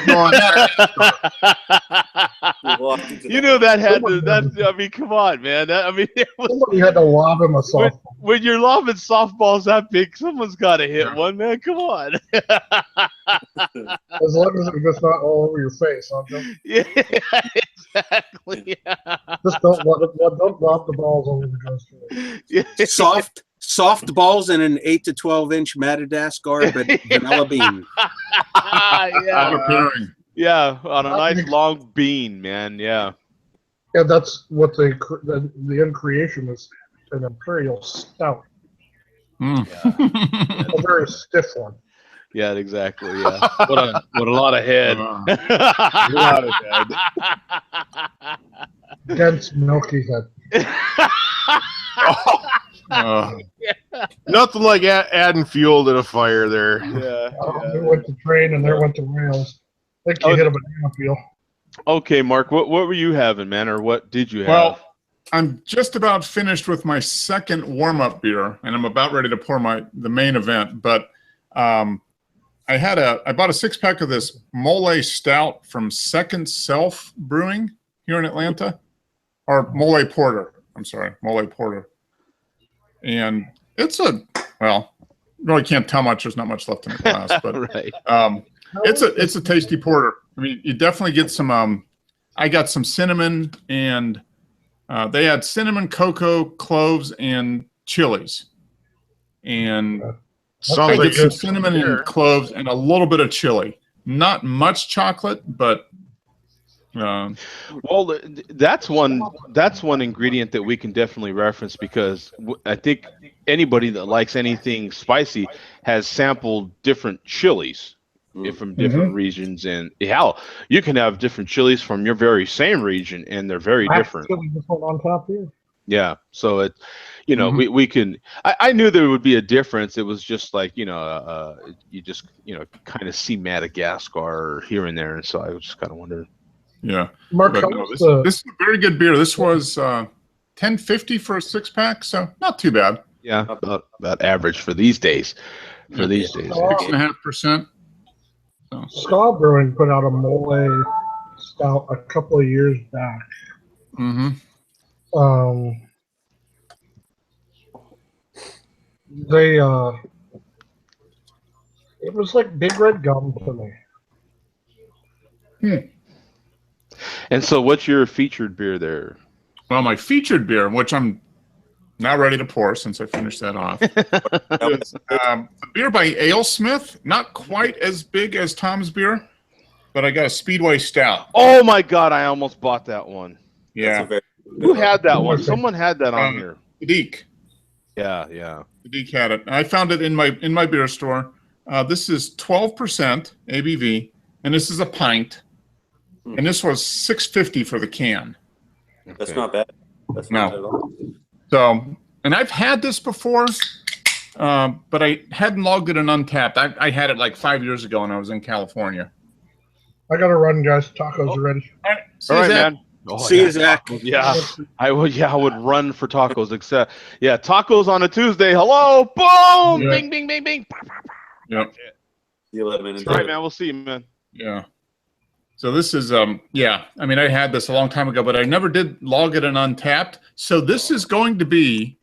You know that had to. I mean, come on, man. Somebody had to lob him a softball. When you're lobbing softballs that big, someone's got to hit one, man. Come on. As long as it's just not all over your face, huh, Joe? Yeah, exactly. Just don't lob the balls over the grocery. Yeah. Soft balls in an 8 to 12 inch Madagascar vanilla bean. Yeah, on a nice long bean, man. Yeah. Yeah, that's what the end creation is, an imperial stout. Mm. Yeah. A very stiff one. Yeah, exactly. Yeah. What a lot of head. A lot of head. Dense, milky head. Nothing like adding fuel to the fire there. Yeah. There went the train and there went the rails. I think you hit a banana peel. Okay, Mark, what were you having, man, or what did you have? Well, I'm just about finished with my second warm-up beer, and I'm about ready to pour the main event. But I bought a 6-pack of this Mole Stout from Second Self Brewing here in Atlanta, or Mole Porter. I'm sorry, Mole Porter. And it's really can't tell much. There's not much left in the glass, but right. It's a tasty porter. I mean, you definitely get some. I got some cinnamon, and they had cinnamon, cocoa, cloves, and chilies. And Sounds I like get some cinnamon and cloves and a little bit of chili. Not much chocolate, but. Well, that's one ingredient that we can definitely reference, because I think anybody that likes anything spicy has sampled different chilies from different regions, and hell, you can have different chilies from your very same region, and they're very different. This one on top here. Yeah, so it, you know, we can. I knew there would be a difference. It was just like, you know, you just, you know, kind of see Madagascar here and there, and so I was just kind of wondering. Yeah, Mark, no, this is a very good beer. This was $10.50 for a 6-pack, so not too bad. Yeah, about average for these days. For these days, 6.5%. So. Ska Brewing put out a mole stout a couple of years back. They it was like Big Red Gum to me. And so, what's your featured beer there? Well, my featured beer, which I'm now ready to pour since I finished that off, is a beer by AleSmith. Not quite as big as Tom's beer, but I got a Speedway Stout. Oh my God! I almost bought that one. Yeah. Who had that one? Someone had that on here. Sadiq. Yeah, yeah. Sadiq had it. I found it in my beer store. This is 12% ABV, and this is a pint. And this was $6.50 for the can. That's not bad. That's not bad at all. So, and I've had this before, but I hadn't logged it in Untapped. I had it like 5 years ago when I was in California. I gotta run, guys. Tacos are ready. All right, man. Oh, See you, Zach. Yeah, I would. Yeah, I would run for tacos. Except, yeah, tacos on a Tuesday. Hello, boom, Yeah. bing, bing, bing, bing. Yep. See you later, man. All right, man. We'll see you, man. Yeah. So this is yeah. I mean, I had this a long time ago, but I never did log it in Untapped. So this is going to be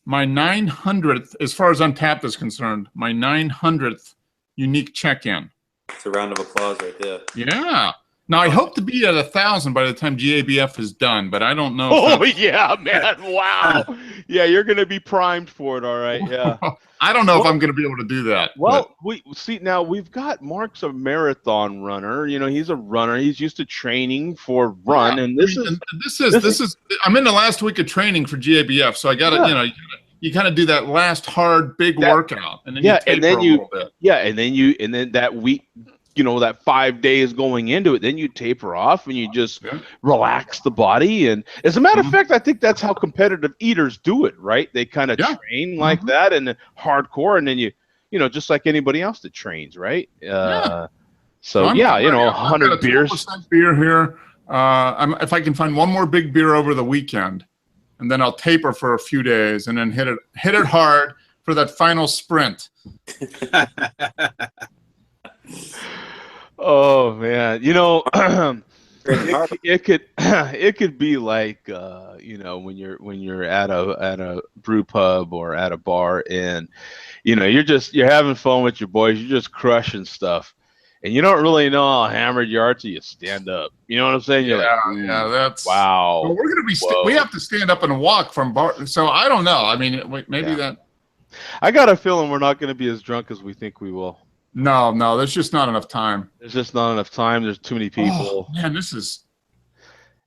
my 900th, as far as Untapped is concerned, my 900th unique check-in. It's a round of applause right there. Yeah. Now I hope to be at 1,000 by the time GABF is done, but I don't know. Oh yeah, man! Wow. Yeah, you're gonna be primed for it. All right. Yeah. I don't know if I'm going to be able to do that. Well, we see now we've got Mark's a marathon runner. You know, he's a runner. He's used to training for run, and this is. I'm in the last week of training for GABF, so I got to, you know, you kind of do that last hard big workout, and then you taper a little bit. Yeah, and then that week, you know, that 5 days going into it, then you taper off and you just relax the body. And as a matter of fact, I think that's how competitive eaters do it, right? They kind of train like that and hardcore, and then you know, just like anybody else that trains, right? So yeah, you know, 100 beers. Beer here. If I can find one more big beer over the weekend, and then I'll taper for a few days, and then hit it hard for that final sprint. Oh man, you know, it could be like you know, when you're at a brew pub or at a bar, and you know, you're having fun with your boys, you're just crushing stuff, and you don't really know how hammered you are till you stand up. You know what I'm saying? You're yeah, that's wow. Well, we're gonna be we have to stand up and walk from bar, so I don't know. I mean, maybe that. I got a feeling we're not going to be as drunk as we think we will. No, there's just not enough time. There's just not enough time. There's too many people. Oh, man, this is.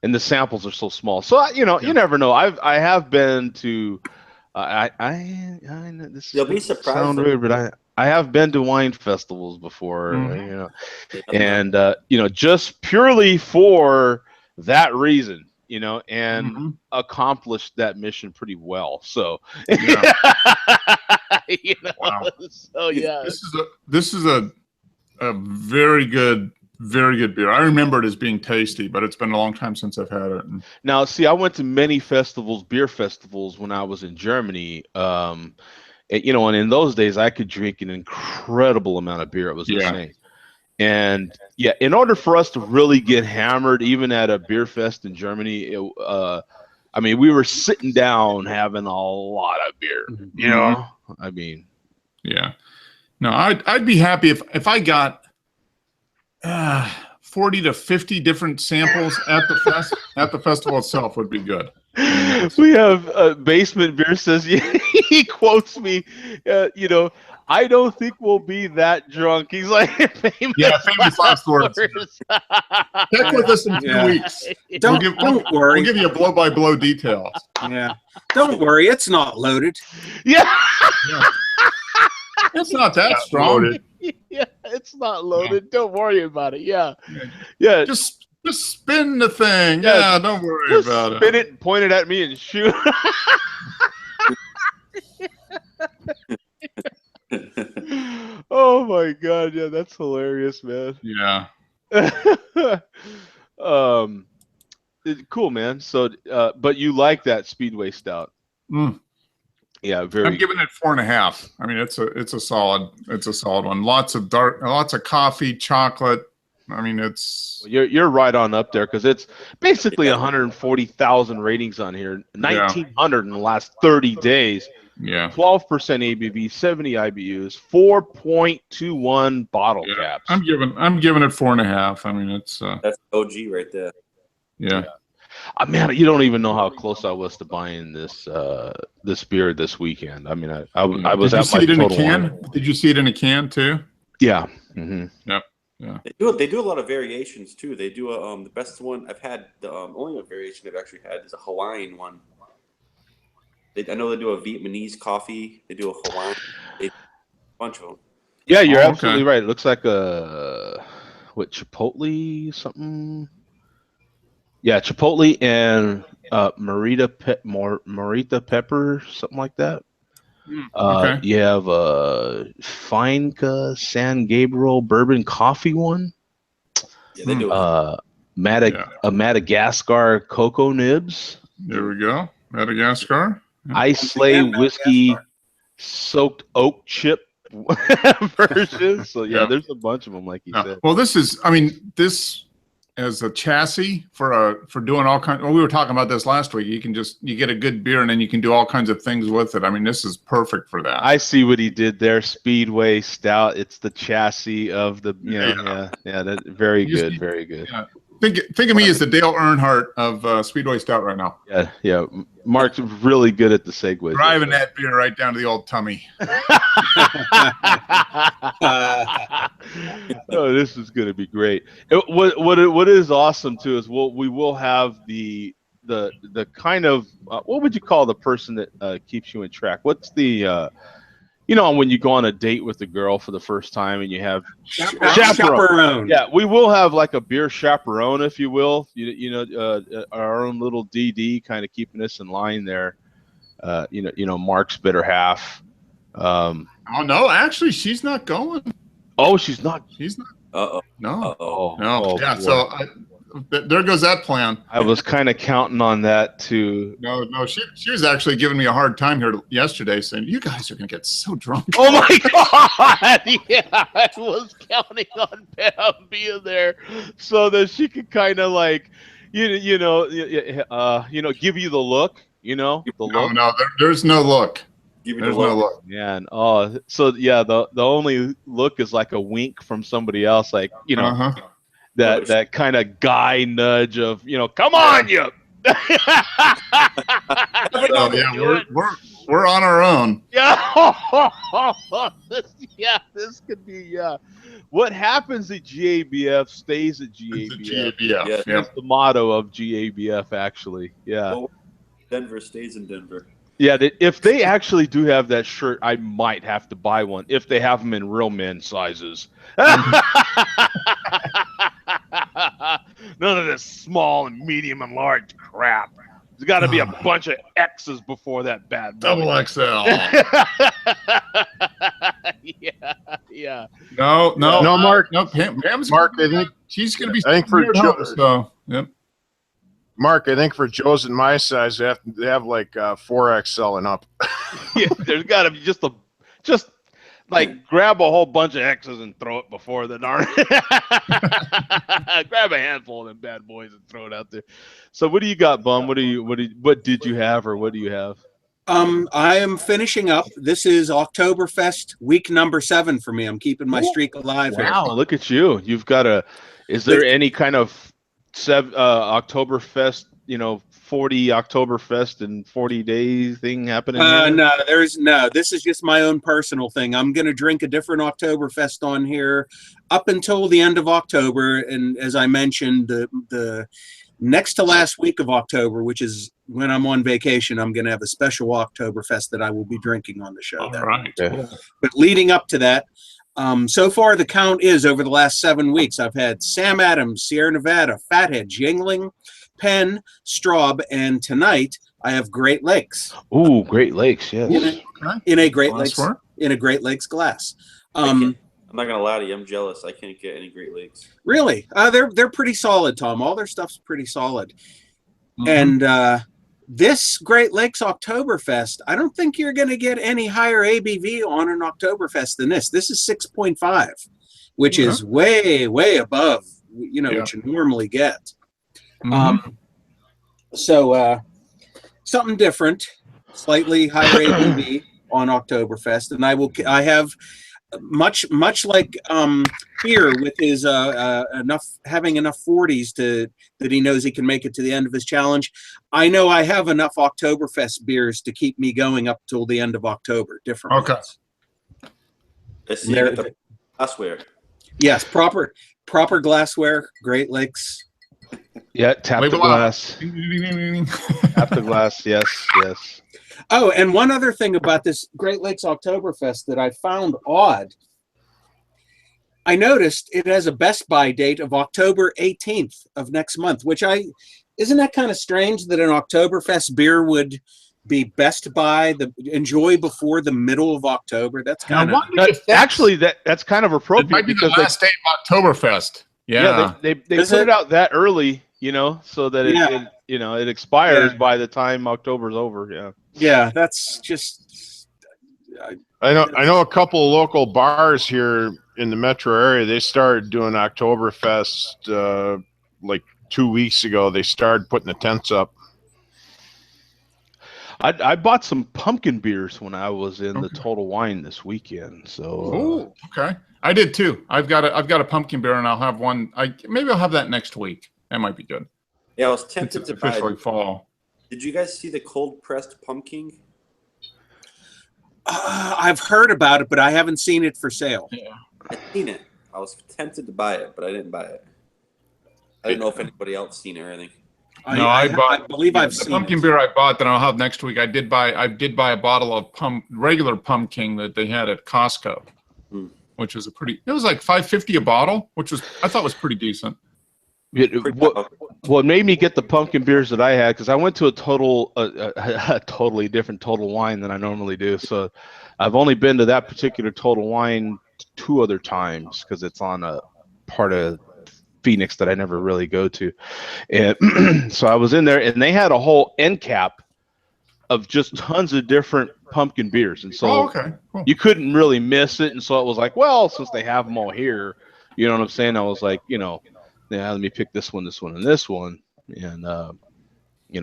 And the samples are so small. So you know, you never know. I have been to. This You'll be surprised. Sound weird, but I have been to wine festivals before. You know, and you know, just purely for that reason. You know, and accomplished that mission pretty well. So, you know, so yeah, this is a very good beer. I remember it as being tasty, but it's been a long time since I've had it. Now, see, I went to many festivals, beer festivals, when I was in Germany. And, you know, and in those days, I could drink an incredible amount of beer. It was insane. And yeah, in order for us to really get hammered, even at a beer fest in Germany, I mean, we were sitting down having a lot of beer. You know, I mean, yeah. No, I'd be happy if I got 40 to 50 different samples at the at the festival itself would be good. We have Basement Beer says he quotes me, you know, I don't think we'll be that drunk. He's like, famous last words. Check with us in 2 weeks. Don't worry. We'll give you a blow-by-blow details. Yeah. Don't worry. It's not loaded. Yeah. It's not that strong. Loaded. Yeah, it's not loaded. Don't worry about it. Yeah. Yeah. Just spin the thing. Yeah, don't worry about it. Spin it and point it at me and shoot. Oh my god, yeah, that's hilarious, man. Yeah. Cool, man. So but you like that Speedway Stout. Yeah, very. I'm giving it 4.5. I mean, it's a solid one. Lots of coffee, chocolate. I mean, it's you're right on up there because it's basically 140,000 ratings on here, 1,900 in the last 30 days. Yeah, 12% ABV, 70 IBUs, 4.21 bottle caps. I'm giving it 4.5. I mean, it's that's OG right there. Yeah. Man, you don't even know how close I was to buying this this beer this weekend. I mean, I was at my total one. Did you see it in a can too? Yeah. Mm-hmm. Yep. Yeah. They do a lot of variations too. They do the best one I've had. The only variation I've actually had is a Hawaiian one. I know they do a Vietnamese coffee. They do a Hawaiian. A bunch of them. Yeah, you're absolutely right. It looks like a Chipotle something. Yeah, Chipotle and Morita pepper, something like that. Okay. You have a Finca San Gabriel bourbon coffee one. Yeah, they do. A Madagascar cocoa nibs. There we go. Madagascar. Ice Sleigh whiskey soaked oak chip version. So there's a bunch of them, like you said. Well, this as a chassis for doing all kinds. Well, we were talking about this last week. You get a good beer and then you can do all kinds of things with it. I mean, this is perfect for that. I see what he did there. Speedway Stout. It's the chassis of the That very good, very good. Yeah. Think of me as the Dale Earnhardt of Speedway Stout right now. Yeah. Mark's really good at the segues. Driving that beer right down to the old tummy. Oh, this is going to be great. What is awesome too is we will have the kind of what would you call the person that keeps you in track? What's the when you go on a date with a girl for the first time and you have chaperone. Yeah, we will have like a beer chaperone, if you will. Our own little DD kind of keeping us in line there. Mark's better half. Oh no, actually, she's not going. Oh, she's not. She's not. Uh-oh. No. Oh, no. Yeah. Boy. So there goes that plan. I was kind of counting on that too. No. She was actually giving me a hard time here yesterday, saying, "You guys are going to get so drunk." Oh my God! Yeah, I was counting on Pam being there so that she could kind of like, give you the look. The look. No, there's no look. There's no look. Yeah, and the only look is like a wink from somebody else, like that kind of guy nudge of come on, you. We're on our own. Yeah. This could be What happens at GABF stays at GABF. Yeah. That's the motto of GABF, actually. Yeah. Well, Denver stays in Denver. Yeah, if they actually do have that shirt, I might have to buy one if they have them in real men sizes. None of this small and medium and large crap. There's got to be a bunch of X's before that bad boy. Double XL. Yeah. No, Mark. No, Pam's Mark, I think she's going to be. I think for Joe, so yep. Mark, I think for Joe's and my size, they have like 4XL and up. Yeah, there's got to be just like grab a whole bunch of X's and throw it before the darn. Grab a handful of them bad boys and throw it out there. So what do you got, Bum? What did you have, or what do you have? I am finishing up. This is Oktoberfest week number 7 for me. I'm keeping my streak alive. Wow, look at you. You've got is there any kind of Oktoberfest, 40 Oktoberfest in 40 days thing happening here? No, this is just my own personal thing. I'm going to drink a different Oktoberfest on here up until the end of October. And as I mentioned, the next to last week of October, which is when I'm on vacation, I'm going to have a special Oktoberfest that I will be drinking on the show. All right. Okay. But leading up to that, so far the count is over the last 7 weeks, I've had Sam Adams, Sierra Nevada, Fathead, Yingling, Penn, Straub, and tonight I have Great Lakes. Ooh, Great Lakes, yes. In a Great Lakes glass. I'm not gonna lie to you, I'm jealous. I can't get any Great Lakes. Really? They're pretty solid, Tom. All their stuff's pretty solid. And this Great Lakes Oktoberfest, I don't think you're going to get any higher ABV on an Oktoberfest than this. This is 6.5, which is way, way above, what you normally get. So something different, slightly higher ABV on Oktoberfest, and I have much like here with his having enough 40s that he knows he can make it to the end of his challenge. I know I have enough Oktoberfest beers to keep me going up till the end of October. Different. Okay. I see the glassware. Yes, proper glassware. Great Lakes. Yeah, tap the glass. Tap the glass. Yes. Oh, and one other thing about this Great Lakes Oktoberfest that I found odd. I noticed it has a Best Buy date of October 18th of next month, isn't that kind of strange that an Oktoberfest beer would be Best Buy, enjoy before the middle of October? That's kind of actually that's kind of appropriate. It might be the last day of Oktoberfest. Yeah, they put it out that early, so that it expires by the time October's over. Yeah. Yeah, that's just. I know a couple of local bars here in the metro area. They started doing Oktoberfest like 2 weeks ago. They started putting the tents up. I bought some pumpkin beers when I was in the Total Wine this weekend. So. Okay. I did too. I've got a pumpkin beer, and I'll have one. Maybe I'll have that next week. That might be good. Yeah, I was tempted to buy. It's officially fall. Did you guys see the cold pressed pumpkin? I've heard about it, but I haven't seen it for sale. Yeah, I've seen it. I was tempted to buy it, but I didn't buy it. I didn't know if anybody else seen it or anything. I believe I've seen the pumpkin beer I bought that I'll have next week. I did buy a bottle of regular pumpkin that they had at Costco, which was it was like $5.50 a bottle, which I thought was pretty decent. What made me get the pumpkin beers that I had, because I went to a totally different Total Wine than I normally do. So I've only been to that particular Total Wine 2 other times because it's on a part of Phoenix that I never really go to. And so I was in there, and they had a whole end cap of just tons of different pumpkin beers. And so cool. You couldn't really miss it. And so it was like, well, since they have them all here, you know what I'm saying? I was like, yeah, let me pick this one, and this one, and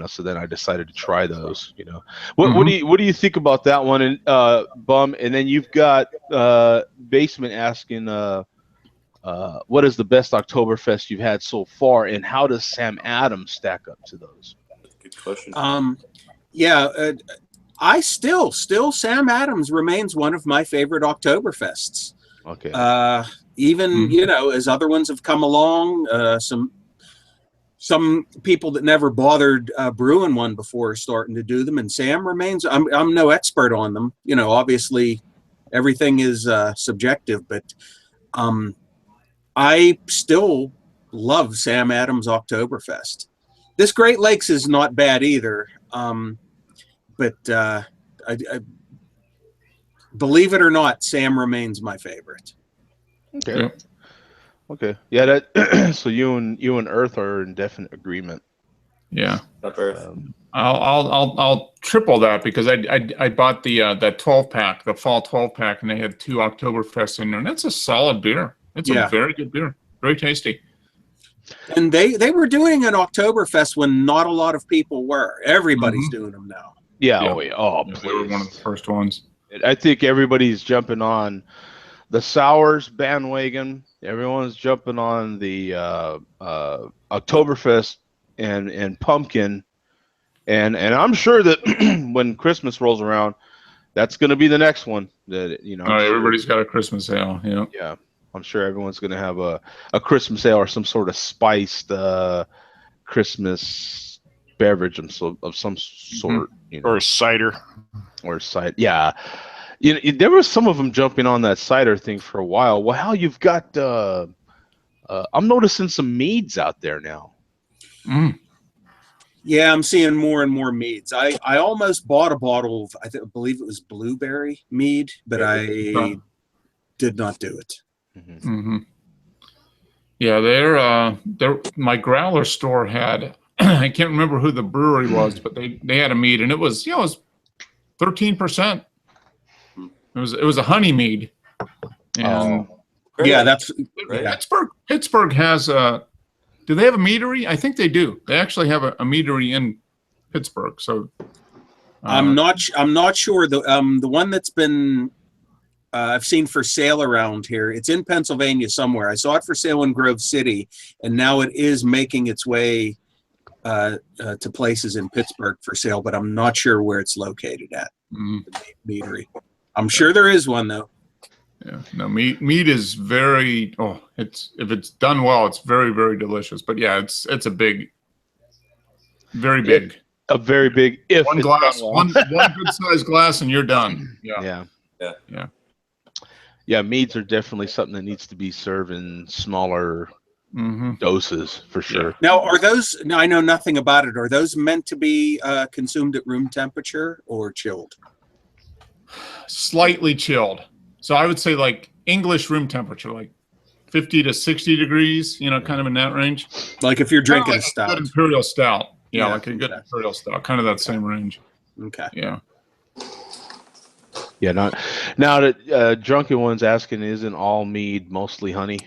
so then I decided to try those. What do you think about that one, and Bum? And then you've got Basement asking, what is the best Oktoberfest you've had so far, and how does Sam Adams stack up to those? Good question. I still Sam Adams remains one of my favorite Oktoberfests. Okay. Even as other ones have come along, some people that never bothered brewing one before are starting to do them, and Sam remains. I'm no expert on them. Obviously, everything is subjective, but I still love Sam Adams Oktoberfest. This Great Lakes is not bad either, but I believe it or not, Sam remains my favorite. Okay. Yeah. Okay. Yeah. That. So you and Earth are in definite agreement. Yeah. Earth. I'll triple that because I bought that 12-pack, the fall 12-pack, and they had 2 Oktoberfests in there, and that's a solid beer. It's a very good beer. Very tasty. And they were doing an Oktoberfest when not a lot of people were. Everybody's doing them now. Yeah. They were one of the first ones. I think everybody's jumping on the sours bandwagon. Everyone's jumping on the Oktoberfest and pumpkin, And I'm sure that when Christmas rolls around, that's going to be the next one. That everybody's got a Christmas ale. Yeah. Yeah, I'm sure everyone's going to have a Christmas ale or some sort of spiced Christmas beverage of some sort. Or cider. Or cider. Yeah. There was some of them jumping on that cider thing for a while. Well, how you've got I'm noticing some meads out there now. Yeah, I'm seeing more and more meads. I almost bought a bottle of, I believe it was blueberry mead, but I did not do it. Yeah, they're my growler store had, I can't remember who the brewery was, but they had a mead, and it was 13%. It was a honey mead. And yeah, that's Pittsburgh has a. Do they have a meadery? I think they do. They actually have a meadery in Pittsburgh. So I'm not sure. The one that's been I've seen for sale around here. It's in Pennsylvania somewhere. I saw it for sale in Grove City, and now it is making its way to places in Pittsburgh for sale. But I'm not sure where it's located at. The meadery. I'm sure there is one though. Yeah, no, meat is very. If it's done well, it's very, very delicious. But yeah, it's a big, very big. A very big. If one glass, one good sized glass, and you're done. Yeah. Meads are definitely something that needs to be served in smaller doses for sure. Yeah. Now, are those? Now, I know nothing about it. Are those meant to be consumed at room temperature or chilled? Slightly chilled. So I would say like English room temperature, like 50 to 60 degrees, kind of in that range. Like if you're drinking a stout. Good imperial stout. Yeah, like a good imperial stout, kind of that same range. Okay. Yeah. Yeah, now that Drunken One's asking, isn't all mead mostly honey?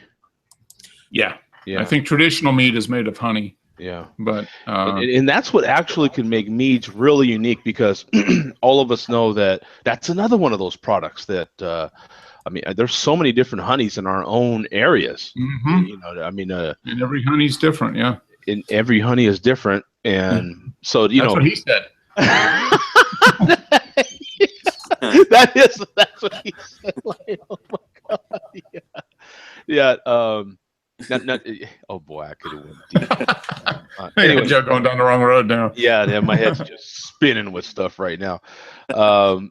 Yeah. I think traditional mead is made of honey. Yeah. But and that's what actually can make meads really unique, because all of us know that's another one of those products that there's so many different honeys in our own areas. And every honey's different, yeah. And every honey is different, and so that's what he said. That's what he said. Like, oh my God. Yeah. Oh boy, I could have went deep. Anyway, Joe going down the wrong road now. Yeah, my head's just spinning with stuff right now. The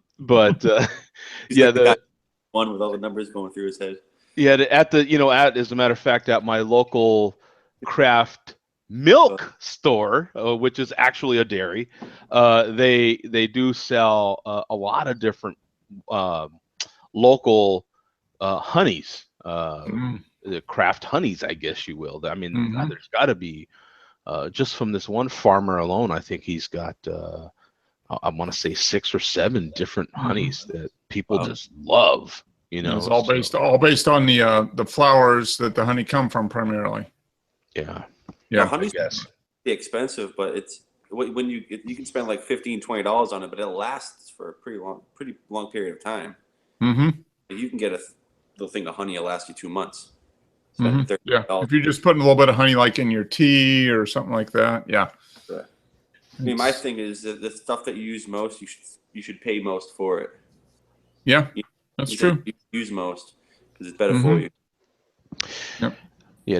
one with all the numbers going through his head. Yeah, as a matter of fact, at my local craft milk store, which is actually a dairy, they do sell a lot of different local honeys. The craft honeys, I guess you will. I mean, there's got to be just from this one farmer alone. I think he's got I want to say 6 or 7 different honeys that people just love. It's all based on the flowers that the honey come from primarily. Yeah. Well, honey's be expensive, but it's when you can spend like $15-$20 on it, but it lasts for a pretty long period of time. You can get a little thing of honey, it'll last you 2 months. Yeah, if you're just putting a little bit of honey like in your tea or something like that, yeah. Right. I mean, my thing is that the stuff that you use most, you should pay most for it. Yeah, that's true. You use most because it's better for you. Yep. Yeah,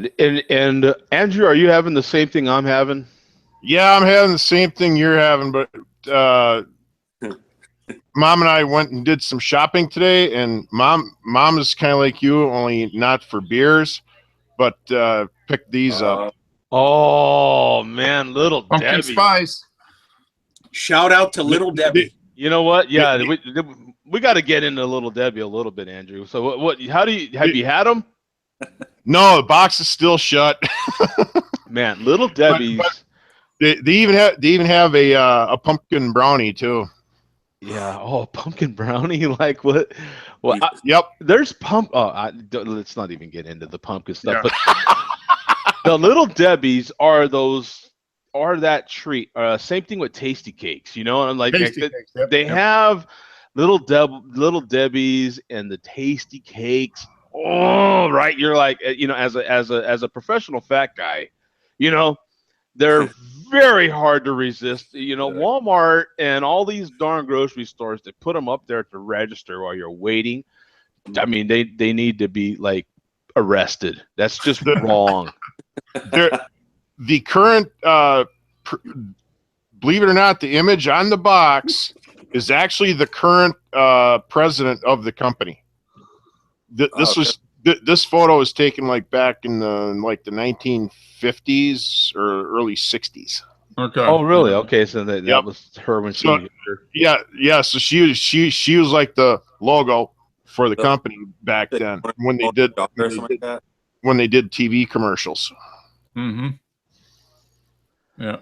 and Andrew, are you having the same thing I'm having? Yeah, I'm having the same thing you're having, but Mom and I went and did some shopping today, and Mom is kind of like you, only not for beers, but picked these up. Oh man, Little Pumpkin Debbie. Spice. Shout out to Little Debbie. You know what? Yeah, we got to get into Little Debbie a little bit, Andrew. So what? Have you had them? No, the box is still shut. Man, Little Debbie's. They even have a pumpkin brownie too. Yeah. Oh, pumpkin brownie. Like what? Well, yep. There's let's not even get into the pumpkin stuff. Yeah. But the Little Debbie's are that treat. Same thing with Tasty Cakes. And like they have Little Debbie's and the Tasty Cakes. Oh, right. You're like, as a professional fat guy, They're very hard to resist. You know, Walmart and all these darn grocery stores, they put them up there at the register while you're waiting. I mean, they need to be like arrested. That's just wrong. The current, believe it or not, the image on the box is actually the current president of the company. This photo was taken like back in the 1950s or early 60s. Okay. Oh, really? Okay, so that was her when she. Yeah. So she was like the logo for the company back then when they did TV commercials. Mm-hmm. Yeah.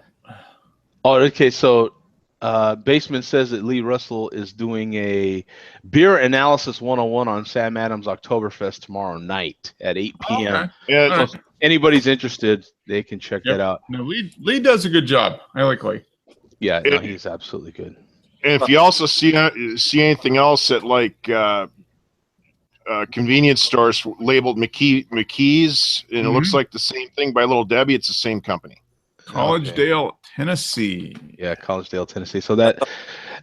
Oh, okay. So, Basement says that Lee Russell is doing a beer analysis 101 on Sam Adams Oktoberfest tomorrow night at 8 p.m. Okay. Yeah. So if anybody's interested, they can check that out. No, Lee does a good job. I like Lee. Yeah, no, he's absolutely good. And if you also see anything else at like convenience stores labeled McKee's, and it looks like the same thing by Little Debbie, it's the same company. Collegedale, Tennessee. Yeah, Collegedale, Tennessee. So that,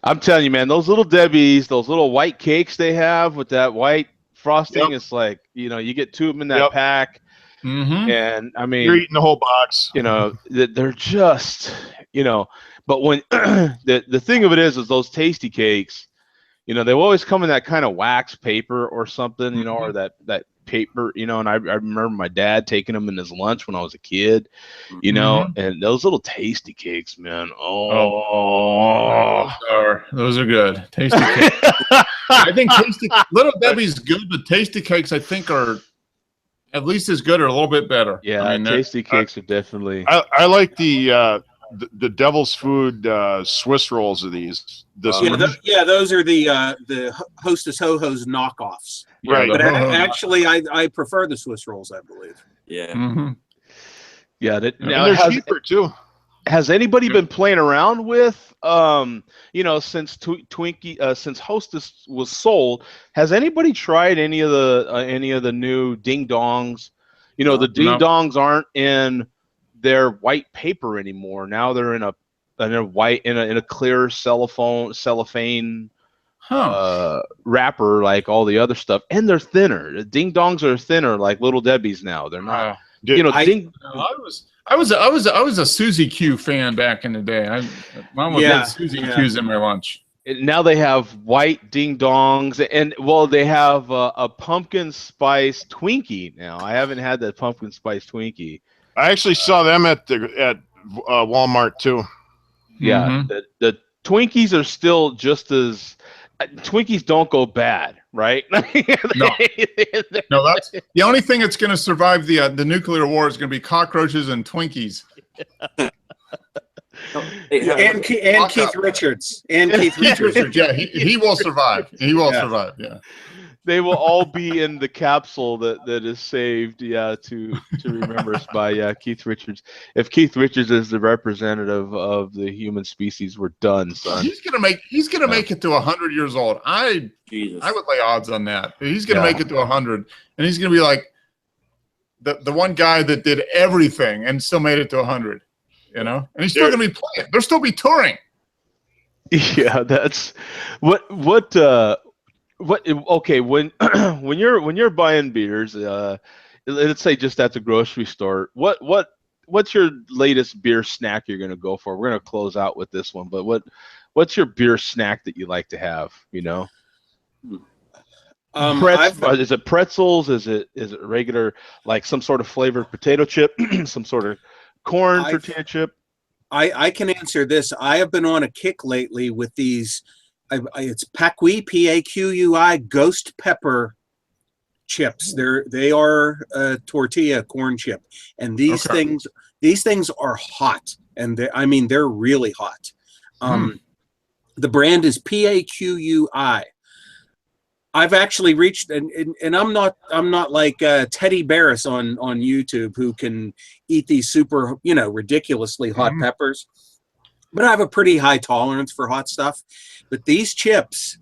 I'm telling you, man, those Little Debbie's, those little white cakes they have with that white frosting, it's like, you know, you get 2 of them in that pack. Mm-hmm. And I mean, you're eating the whole box. You know, they're just, you know, but when the thing of it is those tasty cakes, you know, they always come in that kind of wax paper or something, you know, or that paper, you know, and I remember my dad taking them in his lunch when I was a kid, you know, and those little tasty cakes, man. Those are good. Tasty cakes. I think Little Debbie's good, but tasty cakes I think are at least as good or a little bit better. Yeah, I mean, tasty cakes are definitely. I like the Devil's Food Swiss rolls of these. Those are the Hostess Ho-Ho's knockoffs. Right. But actually, I prefer the Swiss rolls, I believe. Yeah. Mm-hmm. Yeah. Now, they're cheaper too. Has anybody been playing around with, you know, since since Hostess was sold? Has anybody tried any of the new ding dongs? You know, the ding dongs aren't in their white paper anymore. Now they're in a clear cellophane wrapper like all the other stuff, and they're thinner. The ding dongs are thinner, like Little Debbie's now. They're not. You know, I was a Suzy Q fan back in the day. Mom would get Suzy Q's in my lunch. Now they have white ding dongs, and they have a pumpkin spice Twinkie now. I haven't had the pumpkin spice Twinkie. I actually saw them at Walmart too. Yeah, the Twinkies are still just as Twinkies don't go bad, right? No, that's the only thing that's going to survive the nuclear war is going to be cockroaches and Twinkies. And Keith Richards. And Keith Richards. Yeah, he will survive. He will survive. Yeah. They will all be in the capsule that is saved, to remember us by Keith Richards. If Keith Richards is the representative of the human species, we're done, son. He's gonna make it to 100 years old. I would lay odds on that. He's gonna make it to 100, and he's gonna be like the one guy that did everything and still made it to 100. You know, and he's still gonna be playing. They'll still be touring. Yeah, that's what. Okay, when you're buying beers, let's say just at the grocery store, what's your latest beer snack you're gonna go for? We're gonna close out with this one, but what's your beer snack that you like to have? You know, is it pretzels? Is it regular, like some sort of flavored potato chip, some sort of corn tortilla chip? I can answer this. I have been on a kick lately with these. It's Paqui, P-A-Q-U-I, ghost pepper chips. They are a tortilla corn chip, and these things are hot, and they're really hot. The brand is P-A-Q-U-I. I've actually reached, and I'm not like Teddy Barris on YouTube, who can eat these super, ridiculously hot peppers. But I have a pretty high tolerance for hot stuff. But these chips,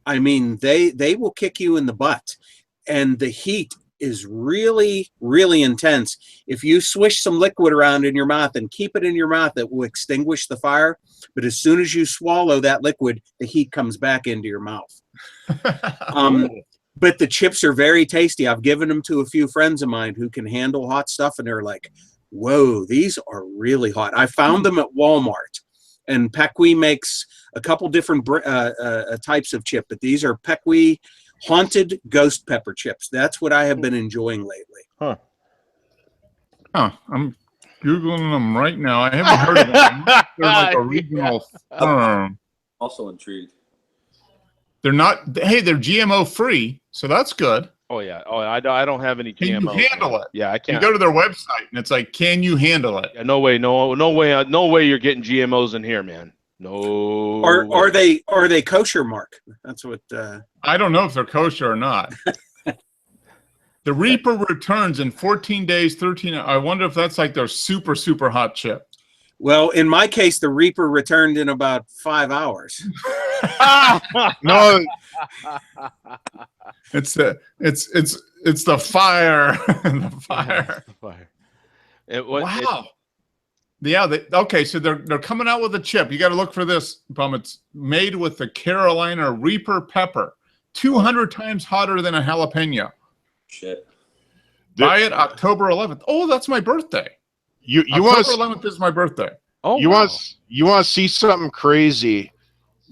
they will kick you in the butt. And the heat is really, really intense. If you swish some liquid around in your mouth and keep it in your mouth, it will extinguish the fire. But as soon as you swallow that liquid, the heat comes back into your mouth. But the chips are very tasty. I've given them to a few friends of mine who can handle hot stuff, and they're like, whoa, these are really hot. I found them at Walmart, and Pequi makes a couple different types of chip, but these are Pequi Haunted Ghost Pepper chips. That's what I have been enjoying lately. Huh. I'm Googling them right now. I haven't heard of them. They're like a regional firm. Also intrigued. They're not, hey, they're GMO free, so that's good. Oh, yeah. Oh, I don't have any GMO. Can you handle it? Yeah, I can't. You go to their website, and it's like, can you handle it? Yeah, no way you're getting GMOs in here, man. No. Are they kosher, Mark? That's what. I don't know if they're kosher or not. The Reaper returns in 14 days, 13. I wonder if that's like their super, super hot chip. Well, in my case, the Reaper returned in about 5 hours. No, it's the fire. The fire. Wow. Okay, so they're coming out with a chip. You got to look for this, Bum. It's made with the Carolina Reaper pepper, 200 times hotter than a jalapeno. Shit. Buy it October 11th. Oh, that's my birthday. October 11th is my birthday. Oh, you want to see something crazy?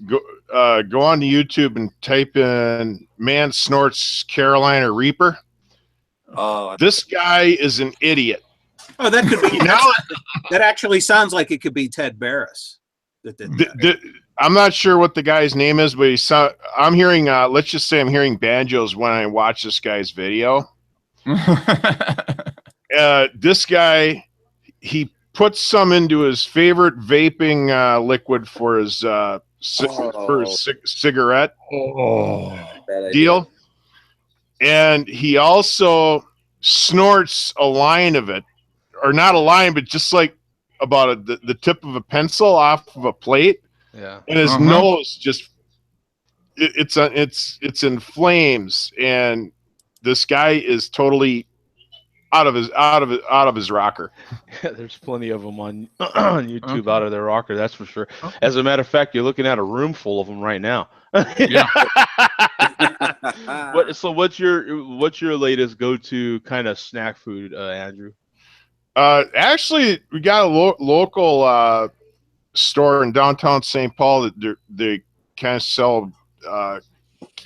Go on to YouTube and type in "man snorts Carolina Reaper." Oh, this guy is an idiot. Oh, that could be. That actually sounds like it could be Ted Barris. I'm not sure what the guy's name is, but I'm hearing. Let's just say I'm hearing banjos when I watch this guy's video. This guy, he puts some into his favorite vaping liquid for his cigarette deal, and he also snorts a line of it, or not a line, but just like about the tip of a pencil off of a plate. Yeah, and his nose just it's in flames, and this guy is totally out of his rocker. Yeah, there's plenty of them on YouTube out of their rocker, that's for sure. As a matter of fact, you're looking at a room full of them right now. Yeah. So what's your latest go-to kind of snack food, Andrew? Actually, we got a local store in downtown St. Paul that they kind of sell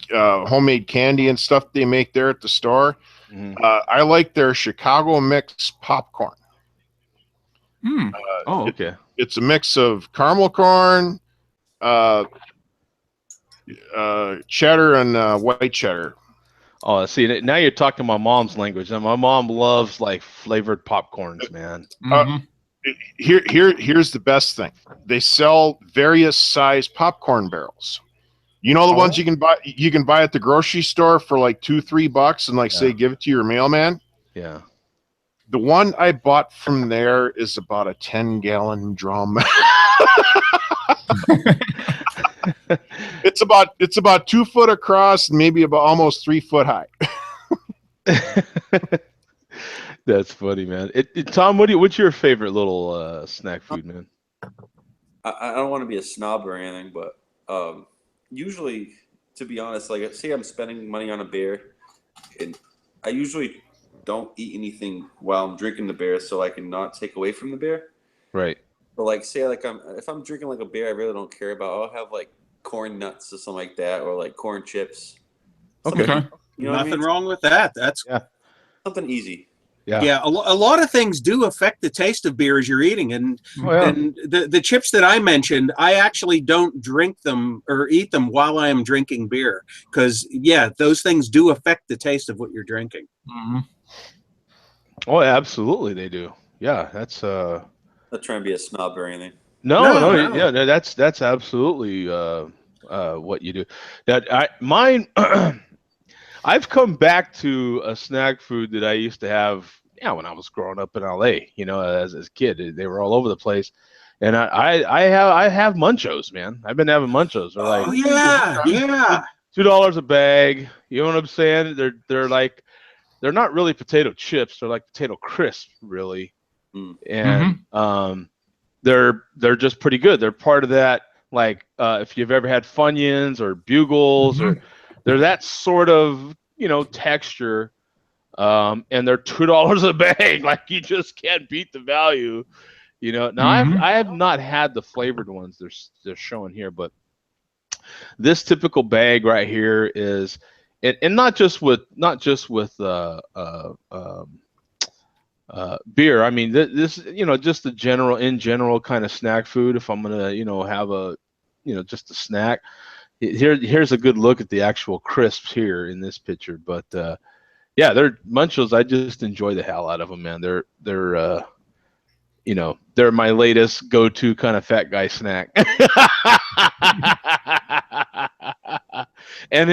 homemade candy and stuff they make there at the store. Mm-hmm. I like their Chicago mix popcorn. Okay. It's a mix of caramel corn, cheddar, and white cheddar. Oh, see, now you're talking my mom's language, and my mom loves like flavored popcorns, man. Here's the best thing: they sell various size popcorn barrels. You know the ones you can buy at the grocery store for like $2-3 and like say give it to your mailman. Yeah. The one I bought from there is about a 10-gallon drum. It's about 2 foot across and maybe about almost 3 foot high. That's funny, man. Tom, what's your favorite little snack food, man? I don't want to be a snob or anything, but usually, to be honest, like say I'm spending money on a beer, and I usually don't eat anything while I'm drinking the beer, so I can not take away from the beer. Right. But like, say like if I'm drinking like a beer, I really don't care about. I'll have like corn nuts or something like that, or like corn chips. Okay. You know, nothing wrong with that. That's something easy. Yeah. A lot of things do affect the taste of beer as you're eating, and and the chips that I mentioned, I actually don't drink them or eat them while I am drinking beer, because those things do affect the taste of what you're drinking. Mm-hmm. Oh, absolutely, they do. Yeah, that's Not trying to be a snob or anything. No. Yeah, that's absolutely what you do. I've come back to a snack food that I used to have, when I was growing up in LA. You know, as a kid, they were all over the place, and I have Munchos, man. I've been having Munchos. They're like, $2 a bag. You know what I'm saying? They're like they're not really potato chips. They're like potato crisp, really. And they're just pretty good. They're part of that, like if you've ever had Funyuns or Bugles, or they're that sort of, you know, texture. And they're $2 a bag. Like, you just can't beat the value, you know. Now I have not had the flavored ones they're showing here, but this typical bag right here is, and not just with beer. I mean, this, you know, just the general kind of snack food. If I'm gonna, you know, have a, you know, just a snack. Here's a good look at the actual crisps here in this picture. But yeah, they're Munchos. I just enjoy the hell out of them, man. They're you know, they're my latest go-to kind of fat guy snack. And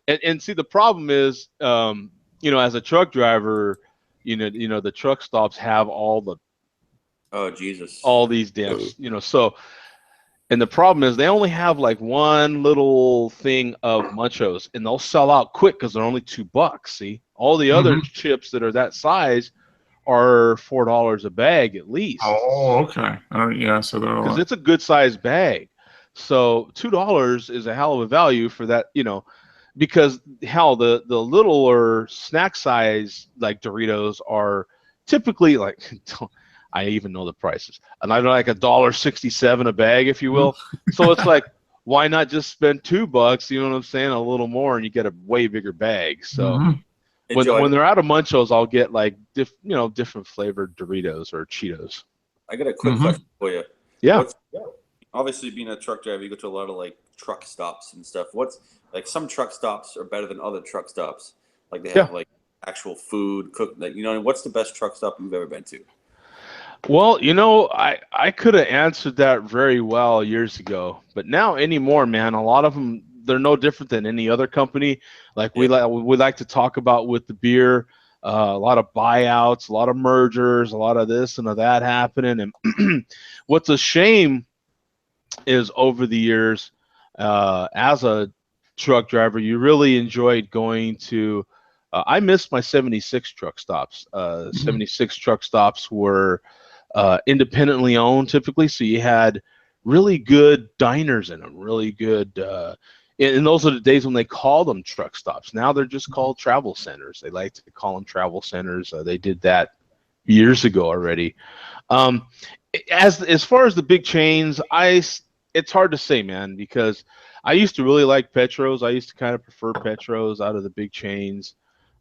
and see, the problem is, you know, as a truck driver, you know, the truck stops have all the, oh Jesus, all these damn, you know, so. And the problem is they only have like one little thing of Munchos, and they'll sell out quick because they're only $2. See, all the other chips that are that size are $4 a bag at least. Oh, okay. Yeah, so they're because it's a good sized bag. So $2 is a hell of a value for that, you know, because hell, the littler snack size like Doritos are typically like. I even know the prices, and I know like $1.67 a bag, if you will. So it's like, why not just spend $2? You know what I'm saying? A little more, and you get a way bigger bag. So when they're out of Munchos, I'll get like different flavored Doritos or Cheetos. I got a quick question for you. Yeah. Obviously, being a truck driver, you go to a lot of like truck stops and stuff. What's like some truck stops are better than other truck stops? Like they have like actual food cooked. Like, you know, what's the best truck stop you've ever been to? Well, you know, I could have answered that very well years ago, but now anymore, man, a lot of them, they're no different than any other company. Like we like to talk about with the beer, a lot of buyouts, a lot of mergers, a lot of this and of that happening. And what's a shame is over the years, as a truck driver, you really enjoyed going to. I missed my 76 truck stops. 76 truck stops were independently owned typically, so you had really good diners in them, really good and those are the days when they called them truck stops. Now they're just called travel centers. They like to call them travel centers. They did that years ago already. As far as the big chains, it's hard to say, man, because I used to really like Petros. I used to kind of prefer Petros out of the big chains,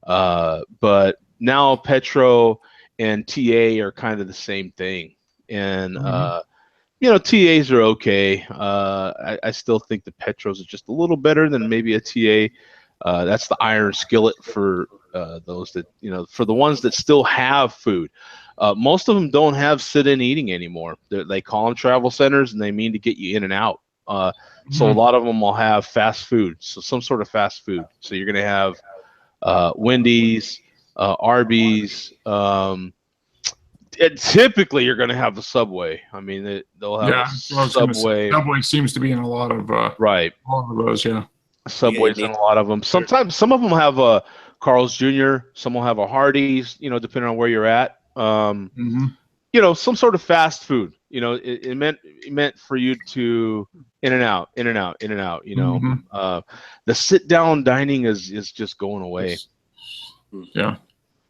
but now Petro and TA are kind of the same thing. And, you know, TAs are okay. I still think the Petros are just a little better than maybe a TA. That's the iron skillet for those that, you know, for the ones that still have food. Most of them don't have sit-in eating anymore. They call them travel centers, and they mean to get you in and out. So a lot of them will have fast food, so some sort of fast food. So you're going to have Wendy's, Arby's, and typically you're going to have the Subway. I mean, they'll have a Subway. Subway seems to be in a lot of right. All of those, yeah. Subways in a lot of them. Sometimes some of them have a Carl's Jr. Some will have a Hardee's. You know, depending on where you're at. You know, some sort of fast food. You know, it meant for you to in and out. You know, the sit down dining is just going away. Yeah.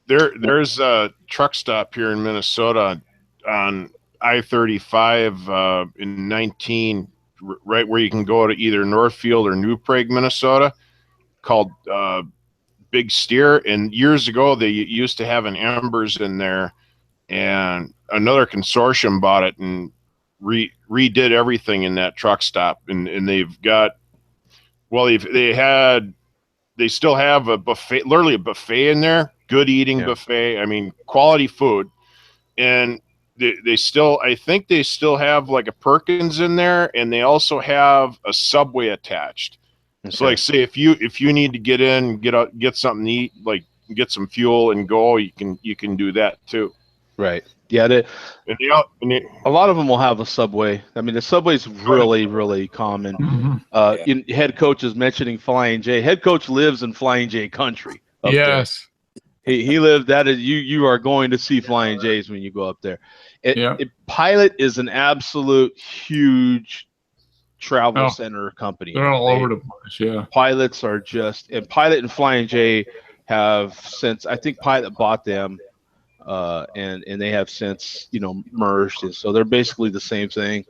There's a truck stop here in Minnesota on I-35 in 19, right where you can go to either Northfield or New Prague, Minnesota, called Big Steer. And years ago, they used to have an Embers in there, and another consortium bought it and redid everything in that truck stop. And they've got, well, they still have a buffet, literally a buffet in there. Good eating buffet. I mean, quality food. And they still, I think they still have like a Perkins in there, and they also have a Subway attached. Okay. So like, say if you need to get in, get something to eat, like get some fuel and go, you can do that too. Right. Yeah. A lot of them will have a Subway. I mean, the Subway's really, really common. Head coach is mentioning Flying J. Head coach lives in Flying J country. Yes. he lived. That is, you are going to see Flying J's when you go up there. Pilot is an absolute huge travel center company. They're all over the place. Yeah. Pilots are just, and Pilot and Flying J have since, I think Pilot bought them, and they have since, you know, merged, and so they're basically the same thing.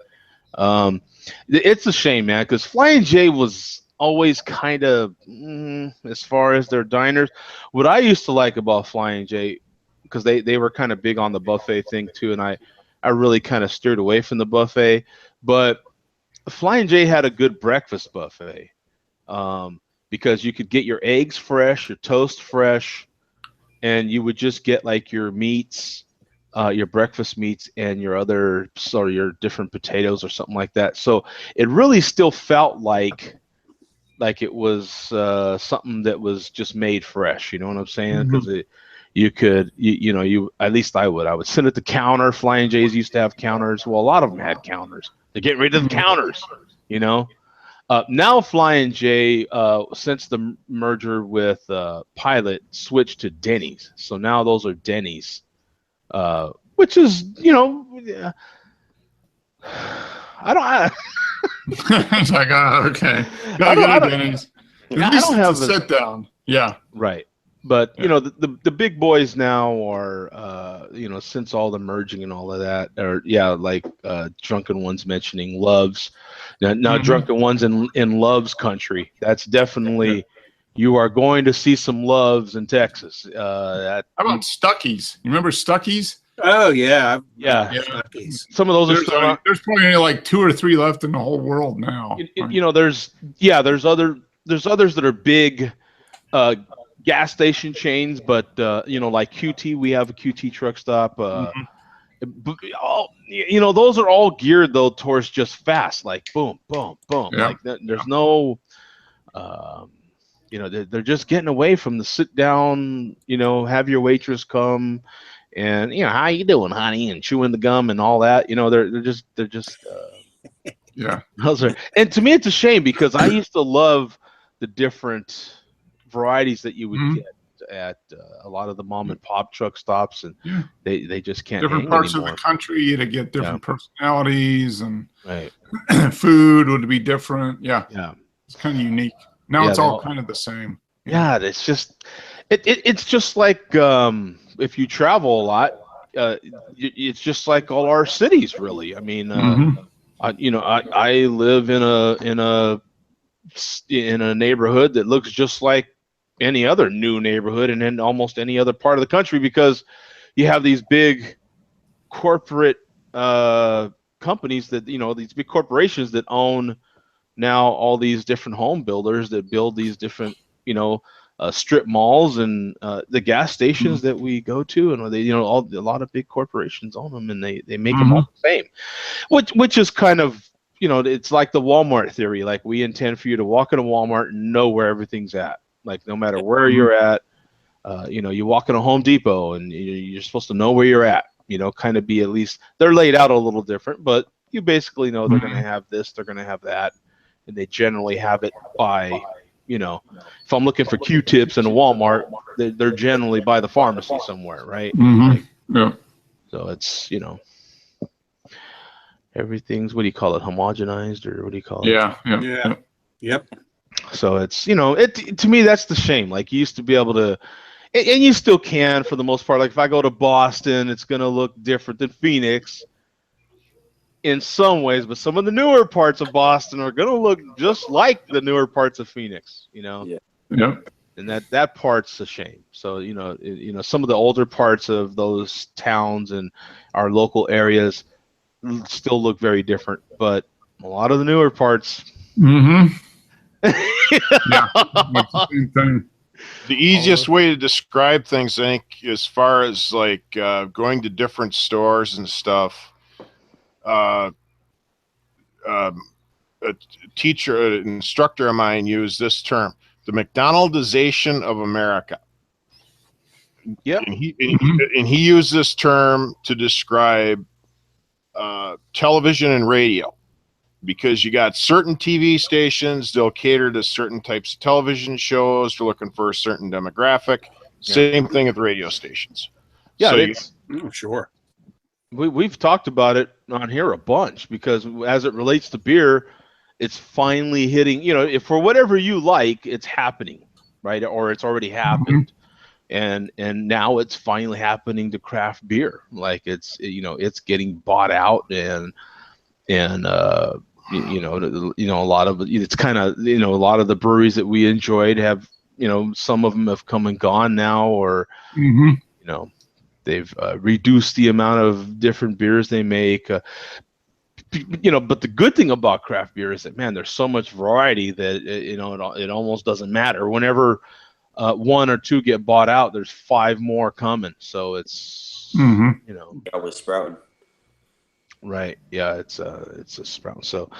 It's a shame, man, because Flying J was always kind of, as far as their diners. What I used to like about Flying J, because they were kind of big on the buffet thing too, and I really kind of steered away from the buffet, but Flying J had a good breakfast buffet, because you could get your eggs fresh, your toast fresh, and you would just get like your meats, your breakfast meats, and your other, so your different potatoes or something like that. So it really still felt like it was something that was just made fresh. You know what I'm saying? Because you could, at least I would sit at the counter. Flying J's used to have counters. Well, a lot of them had counters. They're getting rid of the counters, you know. Now Flying J, since the merger with Pilot, switched to Denny's. So now those are Denny's, which is, you know, It's like, okay. I don't have a sit down. Yeah. Right. But you know, the big boys now are, you know, since all the merging and all of that, are like Drunken Ones mentioning Love's. Now Drunken Ones in Love's country. That's definitely, you are going to see some Loves in Texas. How about Stuckey's? You remember Stuckey's? Oh yeah. Stuckey's. Some of those are still there's probably only like 2 or 3 left in the whole world now. You know, there's others that are big gas station chains, but you know, like QT, we have a QT truck stop. You know, those are all geared though towards just fast, like boom, boom, boom. Like there's no, you know, they're just getting away from the sit down. You know, have your waitress come, and you know, how you doing, honey, and chewing the gum and all that. You know, they're just. Yeah. Those are, and to me, it's a shame because I used to love the different varieties that you would get at a lot of the mom and pop truck stops, and they just can't. Different parts anymore. of the country to get different personalities, and right. Food would be different. Yeah. It's kind of unique. Now it's all kind of the same. Yeah, it's just it's just like if you travel a lot, it's just like all our cities, really. I mean, you know, I live in a neighborhood that looks just like any other new neighborhood and in almost any other part of the country, because you have these big corporate companies that, you know, these big corporations that own now all these different home builders that build these different, you know, strip malls, and the gas stations that we go to, and they, you know, a lot of big corporations own them, and they make them all the same, which is kind of, you know, it's like the Walmart theory. Like, we intend for you to walk into Walmart and know where everything's at. Like, no matter where you're at, you know, you walk in a Home Depot and you're supposed to know where you're at, you know, kind of be, at least they're laid out a little different, but you basically know they're going to have this, they're going to have that. And they generally have it by, you know, if I'm looking for Q-tips in a Walmart, they're generally by the pharmacy somewhere, right? Like, so it's, you know, everything's, what do you call it, homogenized, or what do you call it? Yep. So it's, you know, to me, that's the shame. Like, you used to be able to, and you still can for the most part. Like, if I go to Boston, it's going to look different than Phoenix in some ways, but some of the newer parts of Boston are going to look just like the newer parts of Phoenix, you know? And that part's a shame. So, you know, some of the older parts of those towns and our local areas still look very different, but a lot of the newer parts. The easiest way to describe things, I think, as far as like going to different stores and stuff, an instructor of mine used this term: the McDonaldization of America. Yep. And he used this term to describe television and radio, because you got certain TV stations, they'll cater to certain types of television shows. They're looking for a certain demographic. Same thing at the radio stations. Yeah, So it's sure. we've talked about it on here a bunch because as it relates to beer, it's finally hitting. You know, if for whatever you like, it's happening, right? Or it's already happened, and now it's finally happening to craft beer. Like it's it's getting bought out and a lot of it's kind of a lot of the breweries that we enjoyed have some of them have come and gone now, or they've reduced the amount of different beers they make. But the good thing about craft beer is that, man, there's so much variety that it almost doesn't matter. Whenever one or two get bought out, there's 5 more coming. So it's always sprouting. Right. Yeah, it's a sprout. So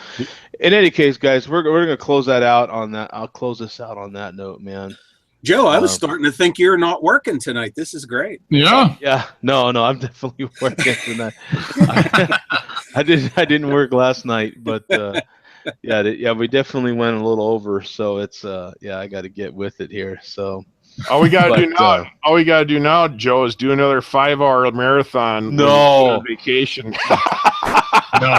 in any case, guys, we're gonna close that out on that. I'll close this out on that note, man. Joe, I was starting to think you're not working tonight. This is great. Yeah. Yeah. No, I'm definitely working tonight. I didn't work last night, but yeah, we definitely went a little over. So it's I got to get with it here. So all we gotta do now, Joe, is do another 5-hour marathon. No vacation. No.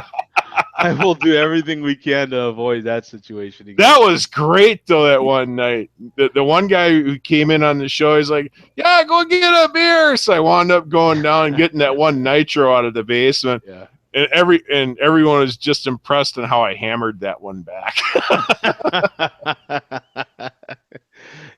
I will do everything we can to avoid that situation again. That was great though. That one night, the one guy who came in on the show, he's like, "Yeah, go get a beer." So I wound up going down and getting that one nitro out of the basement. Yeah. And everyone was just impressed on how I hammered that one back.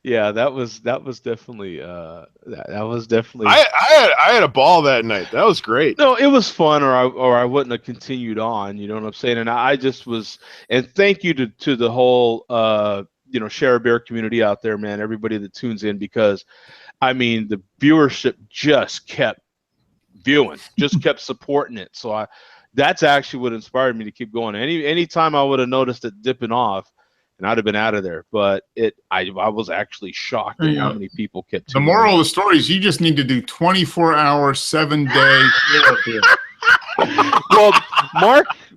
Yeah, that was definitely that was definitely. I had a ball that night. That was great. No, it was fun, or I wouldn't have continued on. You know what I'm saying? And I just was. And thank you to the whole Share a Beer community out there, man. Everybody that tunes in, because I mean the viewership just kept viewing, just kept supporting it. So that's actually what inspired me to keep going. Any time I would have noticed it dipping off, and I'd have been out of there. But I was actually shocked at how many people kept. The moral of the story is you just need to do 24-hour, 7-day therapy. Well,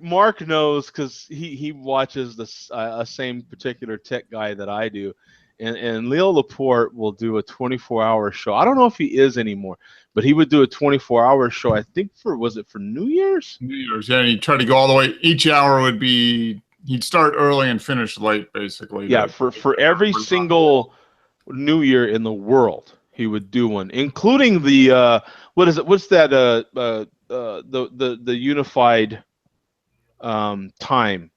Mark knows because he watches the same particular tech guy that I do, and Leo Laporte will do a 24-hour show. I don't know if he is anymore, but he would do a 24-hour show. I think for New Year's? New Year's, yeah. And he'd try to go all the way. Each hour would be. He'd start early and finish late, basically. Yeah, for every single New Year in the world, he would do one, including the what is it? What's that? The unified time,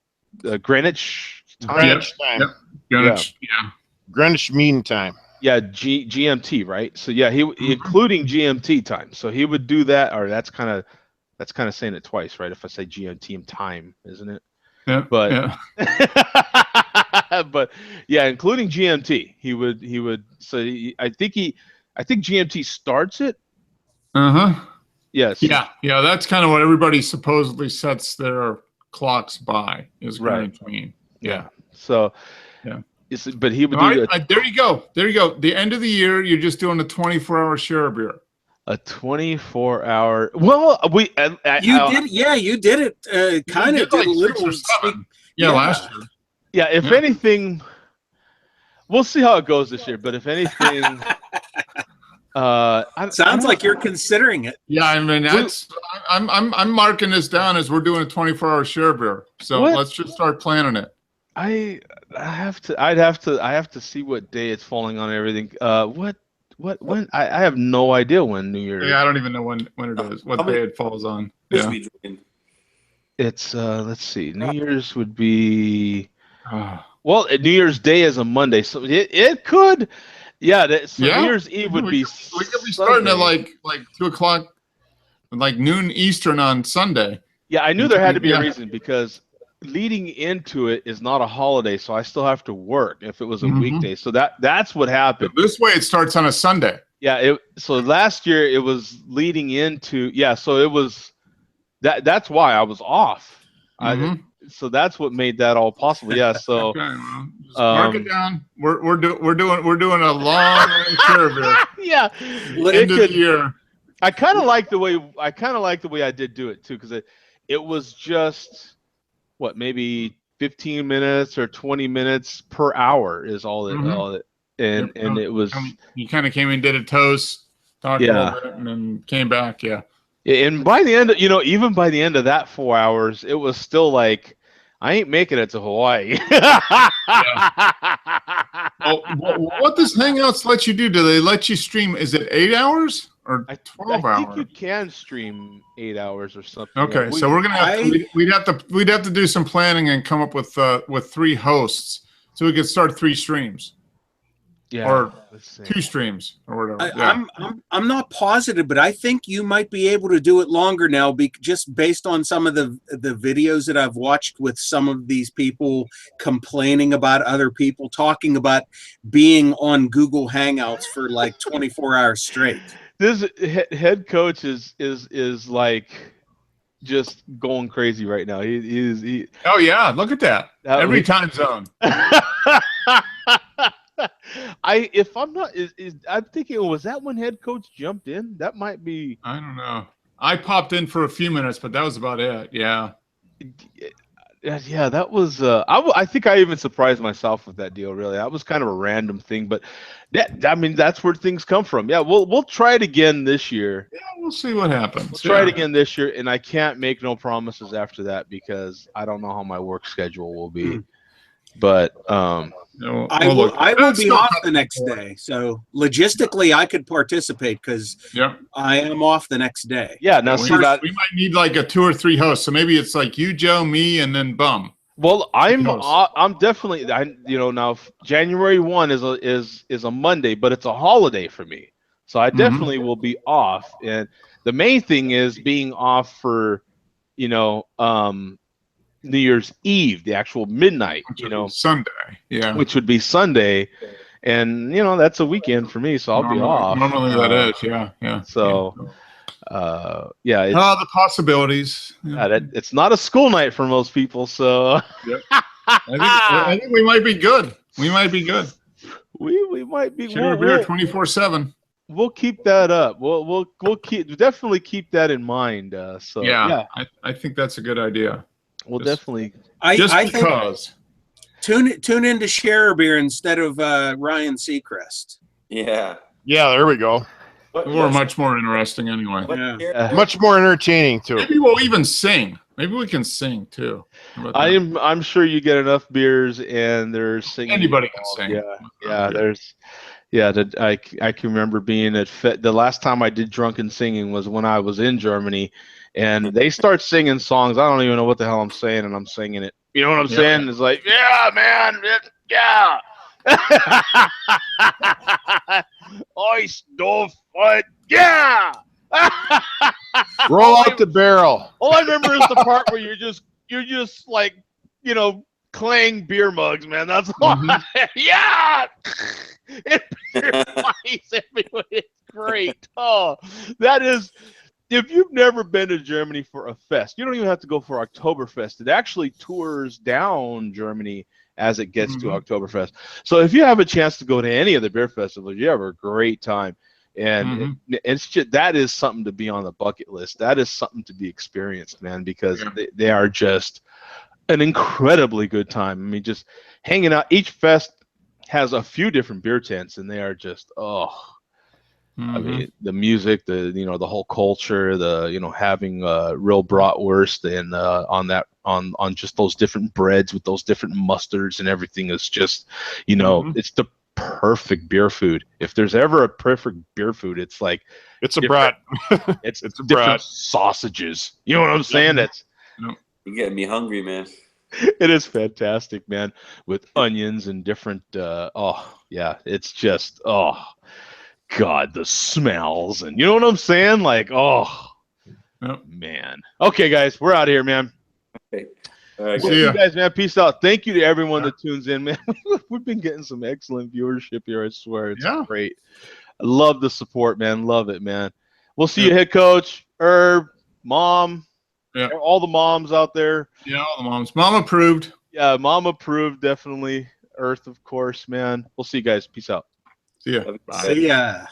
Greenwich time. Greenwich time. Yep. Greenwich, yeah. Greenwich Mean Time. Yeah, GMT, right? So yeah, including GMT time. So he would do that, or that's kind of saying it twice, right? If I say GMT time, isn't it? Yeah, but yeah. but yeah, including GMT, he would. So I think GMT starts it. Yes. Yeah. That's kind of what everybody supposedly sets their clocks by. Is right. Mean. Yeah. So yeah. But he would do there you go. The end of the year, you're just doing a 24-hour share of beer. A 24-hour. Well, you did it. Kind of did a little. Last year. Yeah, if anything, we'll see how it goes this year. But if anything, sounds like you're considering it. Yeah, I mean I'm marking this down as we're doing a 24-hour share beer. So let's just start planning it. I have to see what day it's falling on and everything. When I have no idea when New Year's. Yeah, I don't even know when it is. What day it falls on. Yeah. It's let's see. New Year's would be well, New Year's Day is a Monday, so it could. Yeah, New Year's Eve would be. We could be starting at like 2:00, like noon Eastern on Sunday. Yeah, I knew there had to be a reason because leading into it is not a holiday, so I still have to work if it was a weekday. So that's what happened. This way it starts on a Sunday. Yeah, so last year it was leading into so it was that's why I was off. So that's what made that all possible. Yeah, so okay, well, just mark it down. We're doing a long share beer. Yeah. End of the year. I kind of like the way I did do it too, because it was just maybe 15 minutes or 20 minutes per hour is all that and it was you kind of came in, did a toast, talked a little bit, and then came back. Yeah. And by the end, even by the end of that 4 hours, it was still like, I ain't making it to Hawaii. Oh, what does Hangouts let you do? Do they let you stream? Is it 8 hours or 12 hours? I think you can stream 8 hours or something. Okay, so we're gonna have we'd have to do some planning and come up with 3 hosts so we could start 3 streams. Yeah, or 2 streams or whatever. I'm not positive, but I think you might be able to do it longer now, just based on some of the videos that I've watched with some of these people complaining about other people talking about being on Google Hangouts for like 24 hours straight. This head coach is like just going crazy right now. He oh yeah, look at that. Every time zone. If I'm not, I'm thinking, was that when head coach jumped in? That might be. I don't know. I popped in for a few minutes, but that was about it. Yeah. Yeah, that was. I think I even surprised myself with that deal. Really, that was kind of a random thing, but that's where things come from. Yeah, we'll try it again this year. Yeah, we'll see what happens. We'll try it again this year, and I can't make no promises after that because I don't know how my work schedule will be. But I will be off the next day, so logistically I could participate because I am off the next day. Yeah, now we might need like a 2 or 3 hosts, so maybe it's like you, Joe, me, and then Bum. Well, I'm definitely now January 1 is a Monday, but it's a holiday for me, so I definitely will be off. And the main thing is being off for New Year's Eve, the actual midnight, Sunday, which would be Sunday, and that's a weekend for me, so I'll be off. Normally that is, yeah. So, it's the possibilities. It's not a school night for most people, so I think we might be good. We might be good. We might be. We're 24/7. We'll keep that up. We'll definitely keep that in mind. I think that's a good idea. Well, definitely. Because tune into Share Beer instead of Ryan Seacrest. Yeah. Yeah, there we go. We're much more interesting anyway. Much more entertaining too. Maybe we'll even sing. Maybe we can sing too. I'm sure you get enough beers and there's singing. Anybody can sing. I can remember being at the last time I did drunken singing was when I was in Germany. And they start singing songs. I don't even know what the hell I'm saying, and I'm singing it. You know what I'm saying? It's like, yeah, man, yeah. Ice dove fight, yeah. Roll out the barrel. All I remember is the part where you're just like, clang beer mugs, man. That's all. Yeah. It flies everywhere. It's great. Oh, that is. If you've never been to Germany for a fest, you don't even have to go for Oktoberfest. It actually tours down Germany as it gets to Oktoberfest. So if you have a chance to go to any of the beer festivals, you have a great time. And it's just, that is something to be on the bucket list. That is something to be experienced, man, because they are just an incredibly good time. I mean, just hanging out. Each fest has a few different beer tents, and they are just, I mean, the music, the whole culture, having real bratwurst and on just those different breads with those different mustards and everything is just, it's the perfect beer food. If there's ever a perfect beer food, it's like it's a brat. it's a different sausages. You know what I'm saying? You're getting me hungry, man. It is fantastic, man, with onions and different. It's just God, the smells, and you know what I'm saying? Like, man. Okay, guys, we're out of here, man. Okay. All right, see you guys, man. Peace out. Thank you to everyone that tunes in, man. We've been getting some excellent viewership here. I swear, it's great. I love the support, man. Love it, man. We'll see you, head coach, Herb, Mom, all the moms out there. Yeah, all the moms. Mom approved. Yeah, Mom approved, definitely. Earth, of course, man. We'll see you guys. Peace out. See ya. See ya.